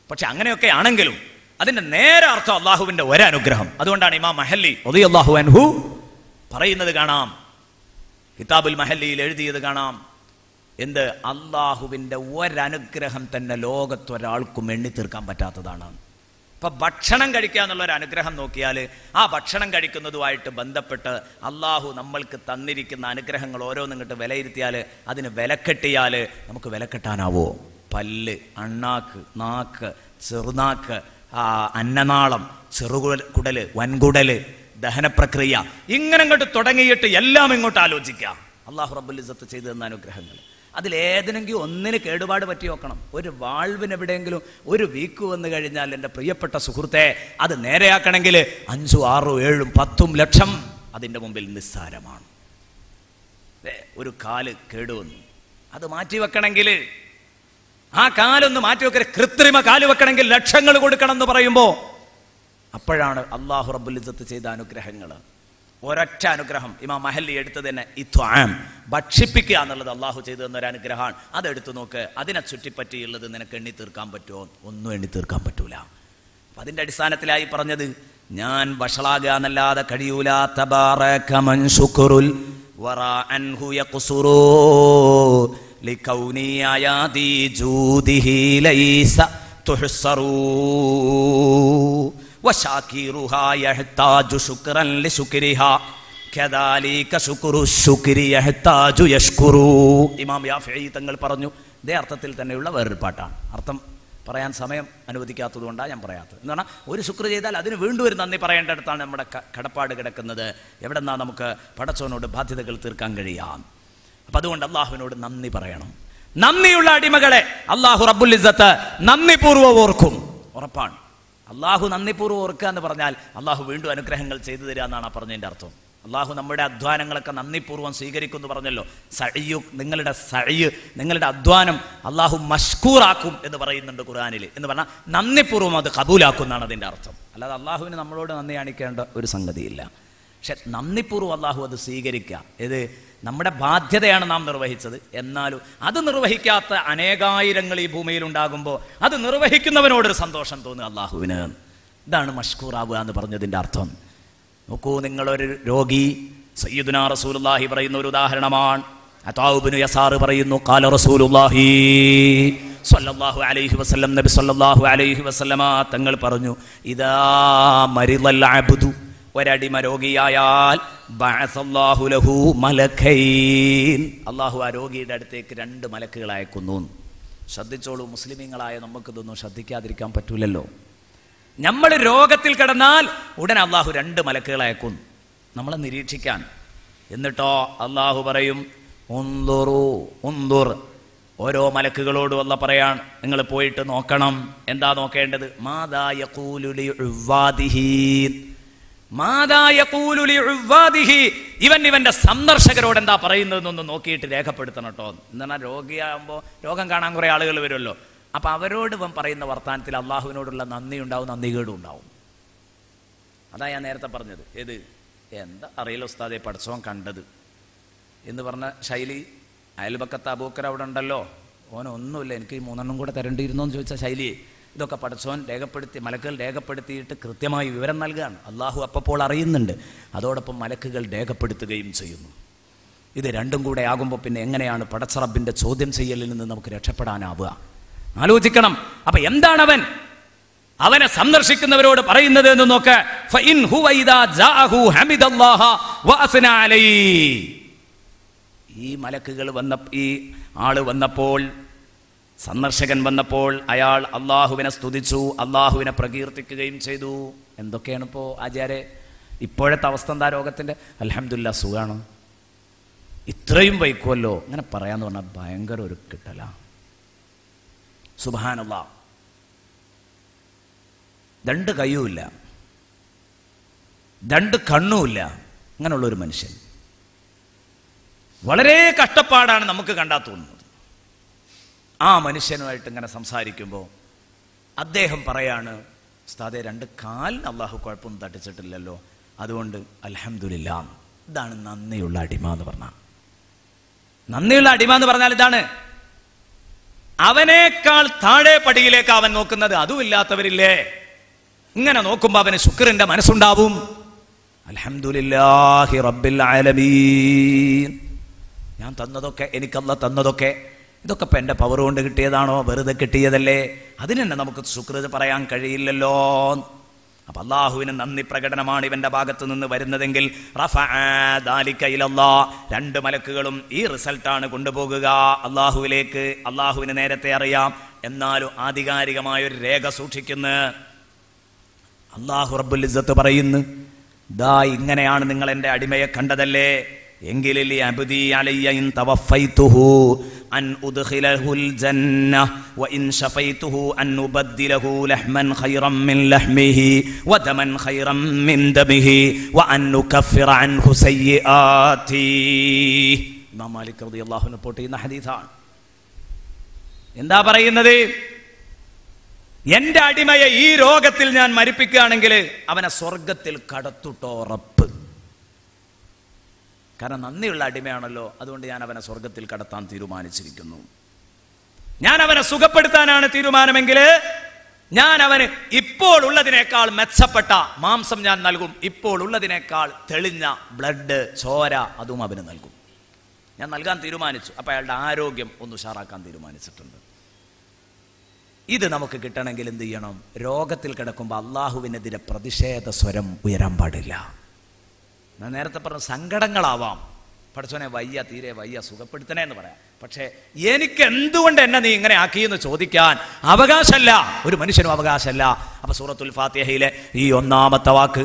പക്ഷെ അങ്ങനെയൊക്കെ ആണെങ്കിലും അതിന്റെ നേരെ അർത്ഥം അള്ളാഹുവിന്റെ ഒരനുഗ്രഹം. അതുകൊണ്ടാണ് ഇമാം മഹല്ലി റളിയല്ലാഹു അൻഹു പറയുന്നത് കാണാം, കിതാബുൽ മഹല്ലിയിൽ എഴുതിയത് കാണാം, എന്ത് അള്ളാഹുവിന്റെ ഒരനുഗ്രഹം തന്നെ ലോകത്തൊരാൾക്കും എണ്ണി തീർക്കാൻ പറ്റാത്തതാണ്. ഇപ്പൊ ഭക്ഷണം കഴിക്കുക എന്നുള്ളൊരു അനുഗ്രഹം നോക്കിയാൽ ആ ഭക്ഷണം കഴിക്കുന്നതുമായിട്ട് ബന്ധപ്പെട്ട് അള്ളാഹു നമ്മൾക്ക് തന്നിരിക്കുന്ന അനുഗ്രഹങ്ങൾ ഓരോന്നിങ്ങോട്ട് വിലയിരുത്തിയാൽ, അതിന് വിലക്കെട്ടിയാൽ നമുക്ക് വിലക്കെട്ടാനാവോ? പല്ല്, അണ്ണാക്ക്, നാക്ക്, ചെറുനാക്ക്, അന്നനാളം, ചെറുകുടല്, വൻകുടല്, ദഹനപ്രക്രിയ, ഇങ്ങനെ ഇങ്ങോട്ട് തുടങ്ങിയിട്ട് എല്ലാം ഇങ്ങോട്ട് ആലോചിക്കുക. അള്ളാഹു റബ്ബുൽ ഇസ്സത്ത് ചെയ്തു തന്ന അനുഗ്രഹങ്ങൾ അതിലേതെങ്കിലും ഒന്നിന് കേടുപാട് പറ്റി നോക്കണം. ഒരു വാൾവിന് എവിടെയെങ്കിലും ഒരു വീക്ക് വന്നു കഴിഞ്ഞാൽ എൻ്റെ പ്രിയപ്പെട്ട സുഹൃത്തെ അത് നേരെയാക്കണമെങ്കിൽ 5, 6, 7, 10 ലക്ഷം അതിൻ്റെ മുമ്പിൽ നിസ്സാരമാണ്. ഒരു കാല് കേടുവന്നു, അത് മാറ്റിവെക്കണമെങ്കിൽ, ആ കാലൊന്ന് മാറ്റിവെക്കൽ, കൃത്രിമ കാല് വെക്കണമെങ്കിൽ ലക്ഷങ്ങൾ കൊടുക്കണം എന്ന് പറയുമ്പോൾ അപ്പോഴാണ് അള്ളാഹു റബ്ബുൽ ഇസ്സത്ത് ചെയ്ത അനുഗ്രഹങ്ങൾ. ഒരൊറ്റ അനുഗ്രഹം ഇമാം മഹല്ലി എടുത്തത് തന്നെ ഇത്വാം, ഭക്ഷിപ്പിക്കുക എന്നുള്ളത് അള്ളാഹു ചെയ്തു തന്നൊരു അനുഗ്രഹമാണ്. അതെടുത്തു നോക്ക്, അതിനെ ചുറ്റിപ്പറ്റിയുള്ളത് നിനക്ക് എണ്ണി തീർക്കാൻ പറ്റുമോ? ഒന്നും എണ്ണി തീർക്കാൻ പറ്റൂല. അപ്പൊ അതിന്റെ അടിസ്ഥാനത്തിലായി പറഞ്ഞത് ഞാൻ വഷളാകുക എന്നല്ലാതെ കഴിയൂല. തബാറക മൻ ശുക്റുൽ വറാ അൻഹു യഖ്സുറു ലികൗനി ആയാതി ജൂദിഹി ലൈസ തുഹ്സറു വശാകിറുഹാ യഹ്താജു ശുക്റൻ ലിശുക്രിഹാ കദാലിക ശുക്റു ശുക്രി യഹ്താജു യശ്കുറു. ഇമാം യാഫിഈ തങ്ങൾ പറഞ്ഞു. ഇതേ അർത്ഥത്തിൽ തന്നെയുള്ള വേറൊരു പാട്ടാണ്. അർത്ഥം പറയാൻ സമയം അനുവദിക്കാത്തത് കൊണ്ടാണ് ഞാൻ പറയാത്തത്. എന്ന് പറഞ്ഞാൽ ഒരു ശുക്ർ ചെയ്താൽ അതിന് വീണ്ടും ഒരു നന്ദി പറയേണ്ടടുത്താണ് നമ്മുടെ കടപ്പാട് കിടക്കുന്നത്. എവിടെന്നാ നമുക്ക് പടച്ചവനോട് ബാധ്യതകൾ തീർക്കാൻ കഴിയാം. അപ്പം അതുകൊണ്ട് അള്ളാഹുവിനോട് നന്ദി പറയണം. നന്ദിയുള്ള അടിമകളെ അള്ളാഹു റബ്ബുൽ ഇസ്സത്ത് നന്ദിപൂർവ്വം ഓർക്കും, ഉറപ്പാണ്. അള്ളാഹു നന്ദിപൂർവ്വം ഓർക്കുക എന്ന് പറഞ്ഞാൽ അള്ളാഹു വീണ്ടും അനുഗ്രഹങ്ങൾ ചെയ്തു തരിക എന്നാണ് പറഞ്ഞതിൻ്റെ അർത്ഥം. അള്ളാഹു നമ്മുടെ അധ്വാനങ്ങളൊക്കെ നന്ദിപൂർവ്വം സ്വീകരിക്കും എന്ന് പറഞ്ഞല്ലോ. സഅയു, നിങ്ങളുടെ സഅയ്, നിങ്ങളുടെ അധ്വാനം അള്ളാഹു മഷ്കൂറാക്കും എന്ന് പറയുന്നുണ്ട് ഖുർആനിൽ. എന്ന് പറഞ്ഞാൽ നന്ദിപൂർവ്വം അത് കബൂലാക്കും എന്നാണ് അതിൻ്റെ അർത്ഥം. അല്ലാതെ അള്ളാഹുവിന് നമ്മളോട് നന്ദി കാണിക്കേണ്ട ഒരു സംഗതിയില്ല. പക്ഷെ നന്ദിപൂർവ്വം അള്ളാഹു അത് സ്വീകരിക്കുക. ഇത് നമ്മുടെ ബാധ്യതയാണ് നാം നിർവഹിച്ചത്. എന്നാലും അത് നിർവഹിക്കാത്ത അനേകായിരങ്ങൾ ഈ ഭൂമിയിൽ ഉണ്ടാകുമ്പോൾ അത് നിർവഹിക്കുന്നവനോടൊരു സന്തോഷം തോന്നുക അള്ളാഹുവിന്. ഇതാണ് മഷ്കൂറാവുക എന്ന് പറഞ്ഞതിൻ്റെ അർത്ഥം. നോക്കൂ, നിങ്ങളൊരു രോഗി, സയ്യിദുനാ റസൂലുള്ളാഹി പറയുന്ന ഒരു ഉദാഹരണമാണ്. അതാഉ ഇബ്നു യസാർ പറയുന്നു, ഖാല റസൂലുള്ളാഹി സ്വല്ലല്ലാഹു അലൈഹി വസല്ലം, നബി സ്വല്ലല്ലാഹു അലൈഹി വസല്ലമ തങ്ങൾ പറഞ്ഞു, ഇദാ മരിദൽ അബ്ദു, ഒരടിമ രോഗിയായാൽ ബഅസല്ലാഹു ലഹു മലക്കൈൻ, അള്ളാഹു ആ രോഗിയുടെ അടുത്തേക്ക് 2 മലക്കുകളെ അയക്കുന്നു. ശ്രദ്ധിച്ചോളൂ, മുസ്ലിമീങ്ങളായ നമുക്കിതൊന്നും ശ്രദ്ധിക്കാതിരിക്കാൻ പറ്റൂലല്ലോ. നമ്മൾ രോഗത്തിൽ കിടന്നാൽ ഉടൻ അള്ളാഹു 2 മലക്കുകളെ അയക്കുന്നു നമ്മളെ നിരീക്ഷിക്കാൻ. എന്നിട്ടോ അള്ളാഹു പറയും, ഉൻദുർ, ഓരോ മലക്കുകളോടും അല്ലാഹ് പറയാണ്, നിങ്ങൾ പോയിട്ട് നോക്കണം. എന്താ നോക്കേണ്ടത്? മാദാ യഖൂലു ലിഉവാദിഹി, ഇവന്റെ സന്ദർശകരോട് എന്താ പറയുന്നതെന്നൊന്ന് നോക്കിയിട്ട് രേഖപ്പെടുത്തണം കേട്ടോ. എന്നാൽ രോഗിയാകുമ്പോൾ രോഗം കാണാൻ കുറെ ആളുകൾ വരുമല്ലോ. അപ്പൊ അവരോട് ഇവൻ പറയുന്ന വർത്താനത്തിൽ അള്ളാഹുവിനോടുള്ള നന്ദി ഉണ്ടാവും, നന്ദികേടും ഉണ്ടാവും. അതാ ഞാൻ നേരത്തെ പറഞ്ഞത്. ഏത് എന്താ അറിയില്ല ഉസ്താദെ പഠിച്ചോൻ കണ്ടത് എന്ന് പറഞ്ഞ ശൈലി. അയൽപക്കത്ത് അബൂക്കർ അവിടെ ഉണ്ടല്ലോ, ഓനൊന്നുമില്ല, എനിക്ക് ഈ 3 കൂടെ തരേണ്ടിയിരുന്നോ എന്ന് ചോദിച്ച ശൈലി. ഇതൊക്കെ പഠിച്ചോൻ രേഖപ്പെടുത്തി, മലക്കുകൾ രേഖപ്പെടുത്തിയിട്ട് കൃത്യമായി വിവരം നൽകുകയാണ്. അള്ളാഹു അപ്പോൾ അറിയുന്നുണ്ട്, അതോടൊപ്പം മലക്കുകൾ രേഖപ്പെടുത്തുകയും ചെയ്യുന്നു. ഇത് രണ്ടും കൂടെ ആകുമ്പോൾ പിന്നെ എങ്ങനെയാണ് പടച്ചറബിന്റെ ചോദ്യം ചെയ്യലിൽ നിന്ന് നമുക്ക് രക്ഷപ്പെടാനാവുക? ആലോചിക്കണം. അപ്പൊ എന്താണ് അവനെ സന്ദർശിക്കുന്നവരോട് പറയുന്നത് എന്ന് നോക്ക്. ഫഇൻ ഹുവ ഇദാ ജാഅഹു ഹമിദല്ലാഹ വഅസ്ന അലൈഹി, ഈ മലക്കുകൾ ഈ ആള് വന്നപ്പോൾ, സന്ദർശകൻ വന്നപ്പോൾ അയാൾ അള്ളാഹുവിനെ സ്തുതിച്ചു, അള്ളാഹുവിനെ പ്രകീർത്തിക്കുകയും ചെയ്തു. എന്തൊക്കെയാണ് ഇപ്പോ ആചാര്യ ഇപ്പോഴത്തെ അവസ്ഥ? എന്താ രോഗത്തിന്റെ? അൽഹംദുലില്ലാ സുഖാണ്, ഇത്രയും വൈക്കുമല്ലോ അങ്ങനെ പറയാന്ന് പറഞ്ഞാൽ ഭയങ്കര ഒരു കിട്ടല. സുബ്ഹാനല്ലാഹ്. 2 കയ്യുമില്ല, 2 കണ്ണുമില്ല, അങ്ങനെയുള്ളൊരു മനുഷ്യൻ. വളരെ കഷ്ടപ്പാടാണ് നമുക്ക് കണ്ടാ തോന്നുന്നത്. ആ മനുഷ്യനുമായിട്ട് ഇങ്ങനെ സംസാരിക്കുമ്പോൾ അദ്ദേഹം പറയാണ്, ഉസ്താദേ 2 കാലിന് അള്ളാഹു കുഴപ്പമൊന്നും തട്ടിച്ചിട്ടില്ലല്ലോ, അതുകൊണ്ട് അൽഹംദുലില്ലാ. ഇതാണ് നന്ദിയുള്ള അടിമ എന്ന് പറഞ്ഞാൽ. നന്ദിയുള്ള അടിമ എന്ന് പറഞ്ഞാൽ ഇതാണ്. അവനേക്കാൾ താഴെ പടിയിലേക്ക് അവൻ നോക്കുന്നത്. അതുമില്ലാത്തവരില്ലേ, ഇങ്ങനെ നോക്കുമ്പോൾ അവന് ശുക്രിന്റെ മനസ്സുണ്ടാവും. അൽഹംദുലില്ലാഹി റബ്ബിൽ ആലമീൻ, ഞാൻ തന്നതൊക്കെ, എനിക്കല്ല തന്നതൊക്കെ, ഇതൊക്കെ ഇപ്പം എൻ്റെ പവർ കൊണ്ട് കിട്ടിയതാണോ, വെറുതെ കിട്ടിയതല്ലേ, അതിന് തന്നെ നമുക്ക് ശുക്ർ പറയാൻ കഴിയില്ലല്ലോ. അപ്പൊ അള്ളാഹുവിന് നന്ദി പ്രകടനമാണ് ഇവന്റെ ഭാഗത്ത് നിന്ന് വരുന്നതെങ്കിൽ 2 മലക്കുകളും ഈ റിസൾട്ടാണ് കൊണ്ടുപോകുക അള്ളാഹുവിലേക്ക്. അള്ളാഹുവിന് നേരത്തെ അറിയാം, എന്നാലും ആധികാരികമായൊരു രേഖ സൂക്ഷിക്കുന്നു. അള്ളാഹു റബ്ബുൽ ഇസ്സത്ത് പറയുന്നു, ദാ ഇങ്ങനെയാണ് നിങ്ങൾ എൻ്റെ അടിമയെ കണ്ടതല്ലേ, എങ്കിൽ അബ്ദി അലയ്യ ഇൻ തവഫൈതുഹു അൻ ഉദ്ഖിലഹുൽ ജന്ന വ ഇൻ ശഫൈതുഹു അൻ ഉബദ്ദിലഹു ലഹ്മൻ ഖൈറൻ മിൻ ലഹ്മിഹി വ ദമൻ ഖൈറൻ മിൻ ദമിഹി വ അൻ നുകഫിറ അൻഹു സയ്യിആതി. ഇമാം മാലിക് റളിയല്ലാഹു അൻഹു റിപ്പോർട്ട് ചെയ്യുന്ന ഹദീസാണ്. എന്താ പറയുന്നത്? എന്റെ അടിമയെ ഈ രോഗത്തിൽ ഞാൻ മരിപ്പിക്കുകയാണെങ്കിൽ അവനെ സ്വർഗത്തിൽ കടത്തുട്ടോ ഉറപ്പ്. കാരണം നന്ദിയുള്ള അടിമയാണല്ലോ, അതുകൊണ്ട് ഞാൻ അവനെ സ്വർഗത്തിൽ കടത്താൻ തീരുമാനിച്ചിരിക്കുന്നു. ഞാൻ അവനെ സുഖപ്പെടുത്താനാണ് തീരുമാനമെങ്കിൽ ഞാൻ അവന് ഇപ്പോൾ ഉള്ളതിനേക്കാൾ മെച്ചപ്പെട്ട മാംസം ഞാൻ നൽകും. ഇപ്പോൾ ഉള്ളതിനേക്കാൾ തെളിഞ്ഞ ബ്ലഡ്, ചോര, അതും അവന് നൽകും. ഞാൻ നൽകാൻ തീരുമാനിച്ചു. അപ്പൊ അയാളുടെ ആരോഗ്യം ഒന്ന് ഉഷാറാക്കാൻ തീരുമാനിച്ചിട്ടുണ്ട്. ഇത് നമുക്ക് കിട്ടണമെങ്കിൽ എന്ത് ചെയ്യണം? രോഗത്തിൽ കിടക്കുമ്പോൾ അള്ളാഹുവിനെതിരെ പ്രതിഷേധ സ്വരം ഉയരാൻ പാടില്ല. ഞാൻ നേരത്തെ പറഞ്ഞ സങ്കടങ്ങളാവാം, പഠിച്ചോനെ വയ്യ, തീരെ വയ്യ, സുഖപ്പെടുത്തണേ എന്ന് പറയാം. പക്ഷേ എനിക്ക് എന്തുകൊണ്ട് എന്നെ നീ ഇങ്ങനെ ആക്കിയെന്ന് ചോദിക്കാൻ അവകാശമല്ല, ഒരു മനുഷ്യനും അവകാശമല്ല. അപ്പൊ സൂറത്തുൽ ഫാത്തിഹയിലെ ഈ 1-ാമത്തെ വാക്ക്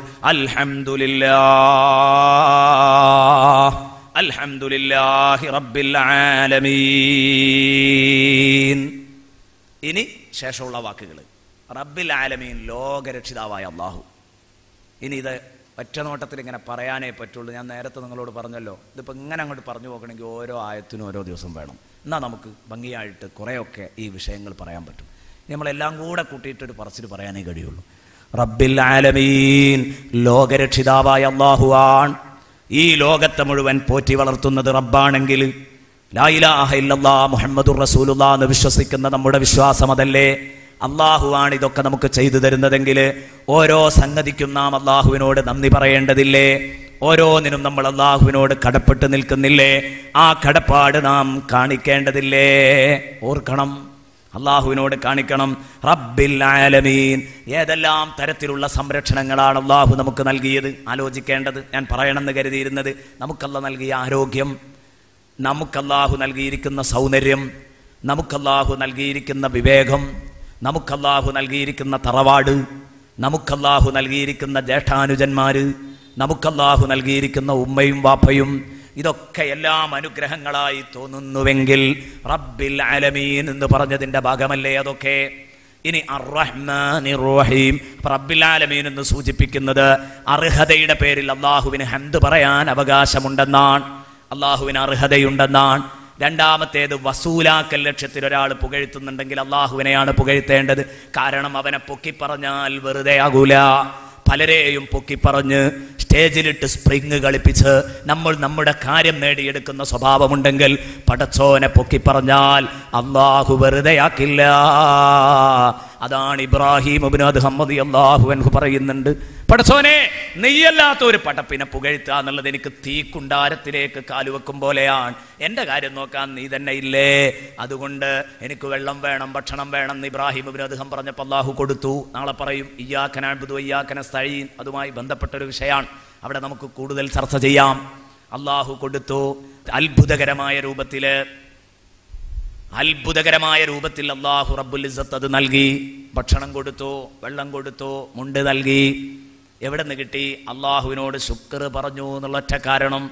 അൽഹംദുലില്ലാഹി റബ്ബിൽ ആലമീൻ. ഇനി ശേഷമുള്ള വാക്കുകൾ റബ്ബിൽ ആലമീൻ, ലോകരക്ഷിതാവായ അള്ളാഹു. ഇനി ഇത് ഒറ്റ നോട്ടത്തിൽ ഇങ്ങനെ പറയാനേ പറ്റുള്ളൂ. ഞാൻ നേരത്തെ നിങ്ങളോട് പറഞ്ഞല്ലോ, ഇതിപ്പോൾ ഇങ്ങനെ അങ്ങോട്ട് പറഞ്ഞു പോകണമെങ്കിൽ ഓരോ ആയത്തിനും ഓരോ ദിവസം വേണം. എന്നാൽ നമുക്ക് ഭംഗിയായിട്ട് കുറേയൊക്കെ ഈ വിഷയങ്ങൾ പറയാൻ പറ്റും. നമ്മളെല്ലാം കൂടെ കൂട്ടിയിട്ടൊരു പറച്ചിൽ പറയാനേ കഴിയുള്ളൂ. റബ്ബിൽ ആലമീൻ, ലോകരക്ഷിതാവായ അല്ലാഹുവാണ്. ഈ ലോകത്തെ മുഴുവൻ പോറ്റി വളർത്തുന്നത് റബ്ബാണെങ്കിൽ ലാ ഇലാഹ ഇല്ലല്ലാഹ് മുഹമ്മദുർ റസൂലുള്ളാഹ് എന്ന് വിശ്വസിക്കുന്ന നമ്മുടെ വിശ്വാസം അതല്ലേ? അള്ളാഹുവാണ് ഇതൊക്കെ നമുക്ക് ചെയ്തു തരുന്നതെങ്കിൽ ഓരോ സംഗതിക്കും നാം അള്ളാഹുവിനോട് നന്ദി പറയേണ്ടതില്ലേ? ഓരോന്നിനും നമ്മൾ അള്ളാഹുവിനോട് കടപ്പെട്ട് നിൽക്കുന്നില്ലേ? ആ കടപ്പാട് നാം കാണിക്കേണ്ടതില്ലേ? ഓർക്കണം, അള്ളാഹുവിനോട് കാണിക്കണം. റബ്ബിൽ ആലമീൻ, ഏതെല്ലാം തരത്തിലുള്ള സംരക്ഷണങ്ങളാണ് അള്ളാഹു നമുക്ക് നൽകിയത്? ആലോചിക്കേണ്ടത്. ഞാൻ പറയണമെന്ന് കരുതിയിരുന്നത്, നമുക്കല്ല നൽകിയ ആരോഗ്യം, നമുക്കല്ലാഹു നൽകിയിരിക്കുന്ന സൗന്ദര്യം, നമുക്കല്ലാഹു നൽകിയിരിക്കുന്ന വിവേകം, നമുക്കല്ലാഹു നൽകിയിരിക്കുന്ന തറവാട്, നമുക്കല്ലാഹു നൽകിയിരിക്കുന്ന ജ്യേഷ്ഠാനുജന്മാര്, നമുക്കല്ലാഹു നൽകിയിരിക്കുന്ന ഉമ്മയും വാപ്പയും, ഇതൊക്കെ എല്ലാം അനുഗ്രഹങ്ങളായി തോന്നുന്നുവെങ്കിൽ റബ്ബിൽ ആലമീൻ എന്ന് പറഞ്ഞതിന്റെ ഭാഗമല്ലേ അതൊക്കെ? ഇനി അർറഹ്മാനിർ റഹീം, റബ്ബിൽ ആലമീൻ എന്ന് സൂചിപ്പിക്കുന്നത് അർഹതയുടെ പേരിൽ അള്ളാഹുവിന് ഹംദ് പറയാൻ അവകാശമുണ്ടെന്നാണ്, അള്ളാഹുവിന് അർഹതയുണ്ടെന്നാണ്. രണ്ടാമത്തേത് വസൂലാക്കൽ ലക്ഷ്യത്തിൽ ഒരാൾ പുകഴ്ത്തുന്നുണ്ടെങ്കിൽ അള്ളാഹുവിനെയാണ് പുകഴ്ത്തേണ്ടത്. കാരണം അവനെ പൊക്കിപ്പറഞ്ഞാൽ വെറുതെ ആകൂല. പലരെയും പൊക്കിപ്പറഞ്ഞ് സ്റ്റേജിലിട്ട് സ്പ്രിങ് കളിപ്പിച്ച് നമ്മൾ നമ്മുടെ കാര്യം നേടിയെടുക്കുന്ന സ്വഭാവമുണ്ടെങ്കിൽ പടച്ചോനെ പൊക്കിപ്പറഞ്ഞാൽ അള്ളാഹു വെറുതെയാക്കില്ല. അതാണ് ഇബ്രാഹിം ഇബ്നു അദ്ഹം റളിയല്ലാഹു അൻഹു പറയുന്നുണ്ട്, പടച്ചോനെ നെയ്യല്ലാത്ത ഒരു പടപ്പിനെ പുകഴ്ത്തുക എന്നുള്ളത് എനിക്ക് തീക്കുണ്ടാരത്തിലേക്ക് കാലുവെക്കും പോലെയാണ്. എൻ്റെ കാര്യം നോക്കാൻ നീ തന്നെ ഇല്ലേ? അതുകൊണ്ട് എനിക്ക് വെള്ളം വേണം, ഭക്ഷണം വേണം എന്ന് ഇബ്രാഹിം ഇബ്നു അദ്ഹം പറഞ്ഞപ്പോൾ അള്ളാഹു കൊടുത്തു. നാളെ പറയും ഇയ്യാക നഅ്ബുദു വഇയ്യാക നസ്തഈൻ, അതുമായി ബന്ധപ്പെട്ടൊരു വിഷയമാണ്, അവിടെ നമുക്ക് കൂടുതൽ ചർച്ച ചെയ്യാം. അള്ളാഹു കൊടുത്തു, അത്ഭുതകരമായ രൂപത്തിൽ അള്ളാഹു റബ്ബുൽ ഇസ്സത്ത് അത് നൽകി. ഭക്ഷണം കൊടുത്തു, വെള്ളം കൊടുത്തു, മുണ്ട് നൽകി. എവിടെ നിന്ന് കിട്ടി? അള്ളാഹുവിനോട് ശുക്ർ പറഞ്ഞു എന്നുള്ള ഒറ്റ കാരണം,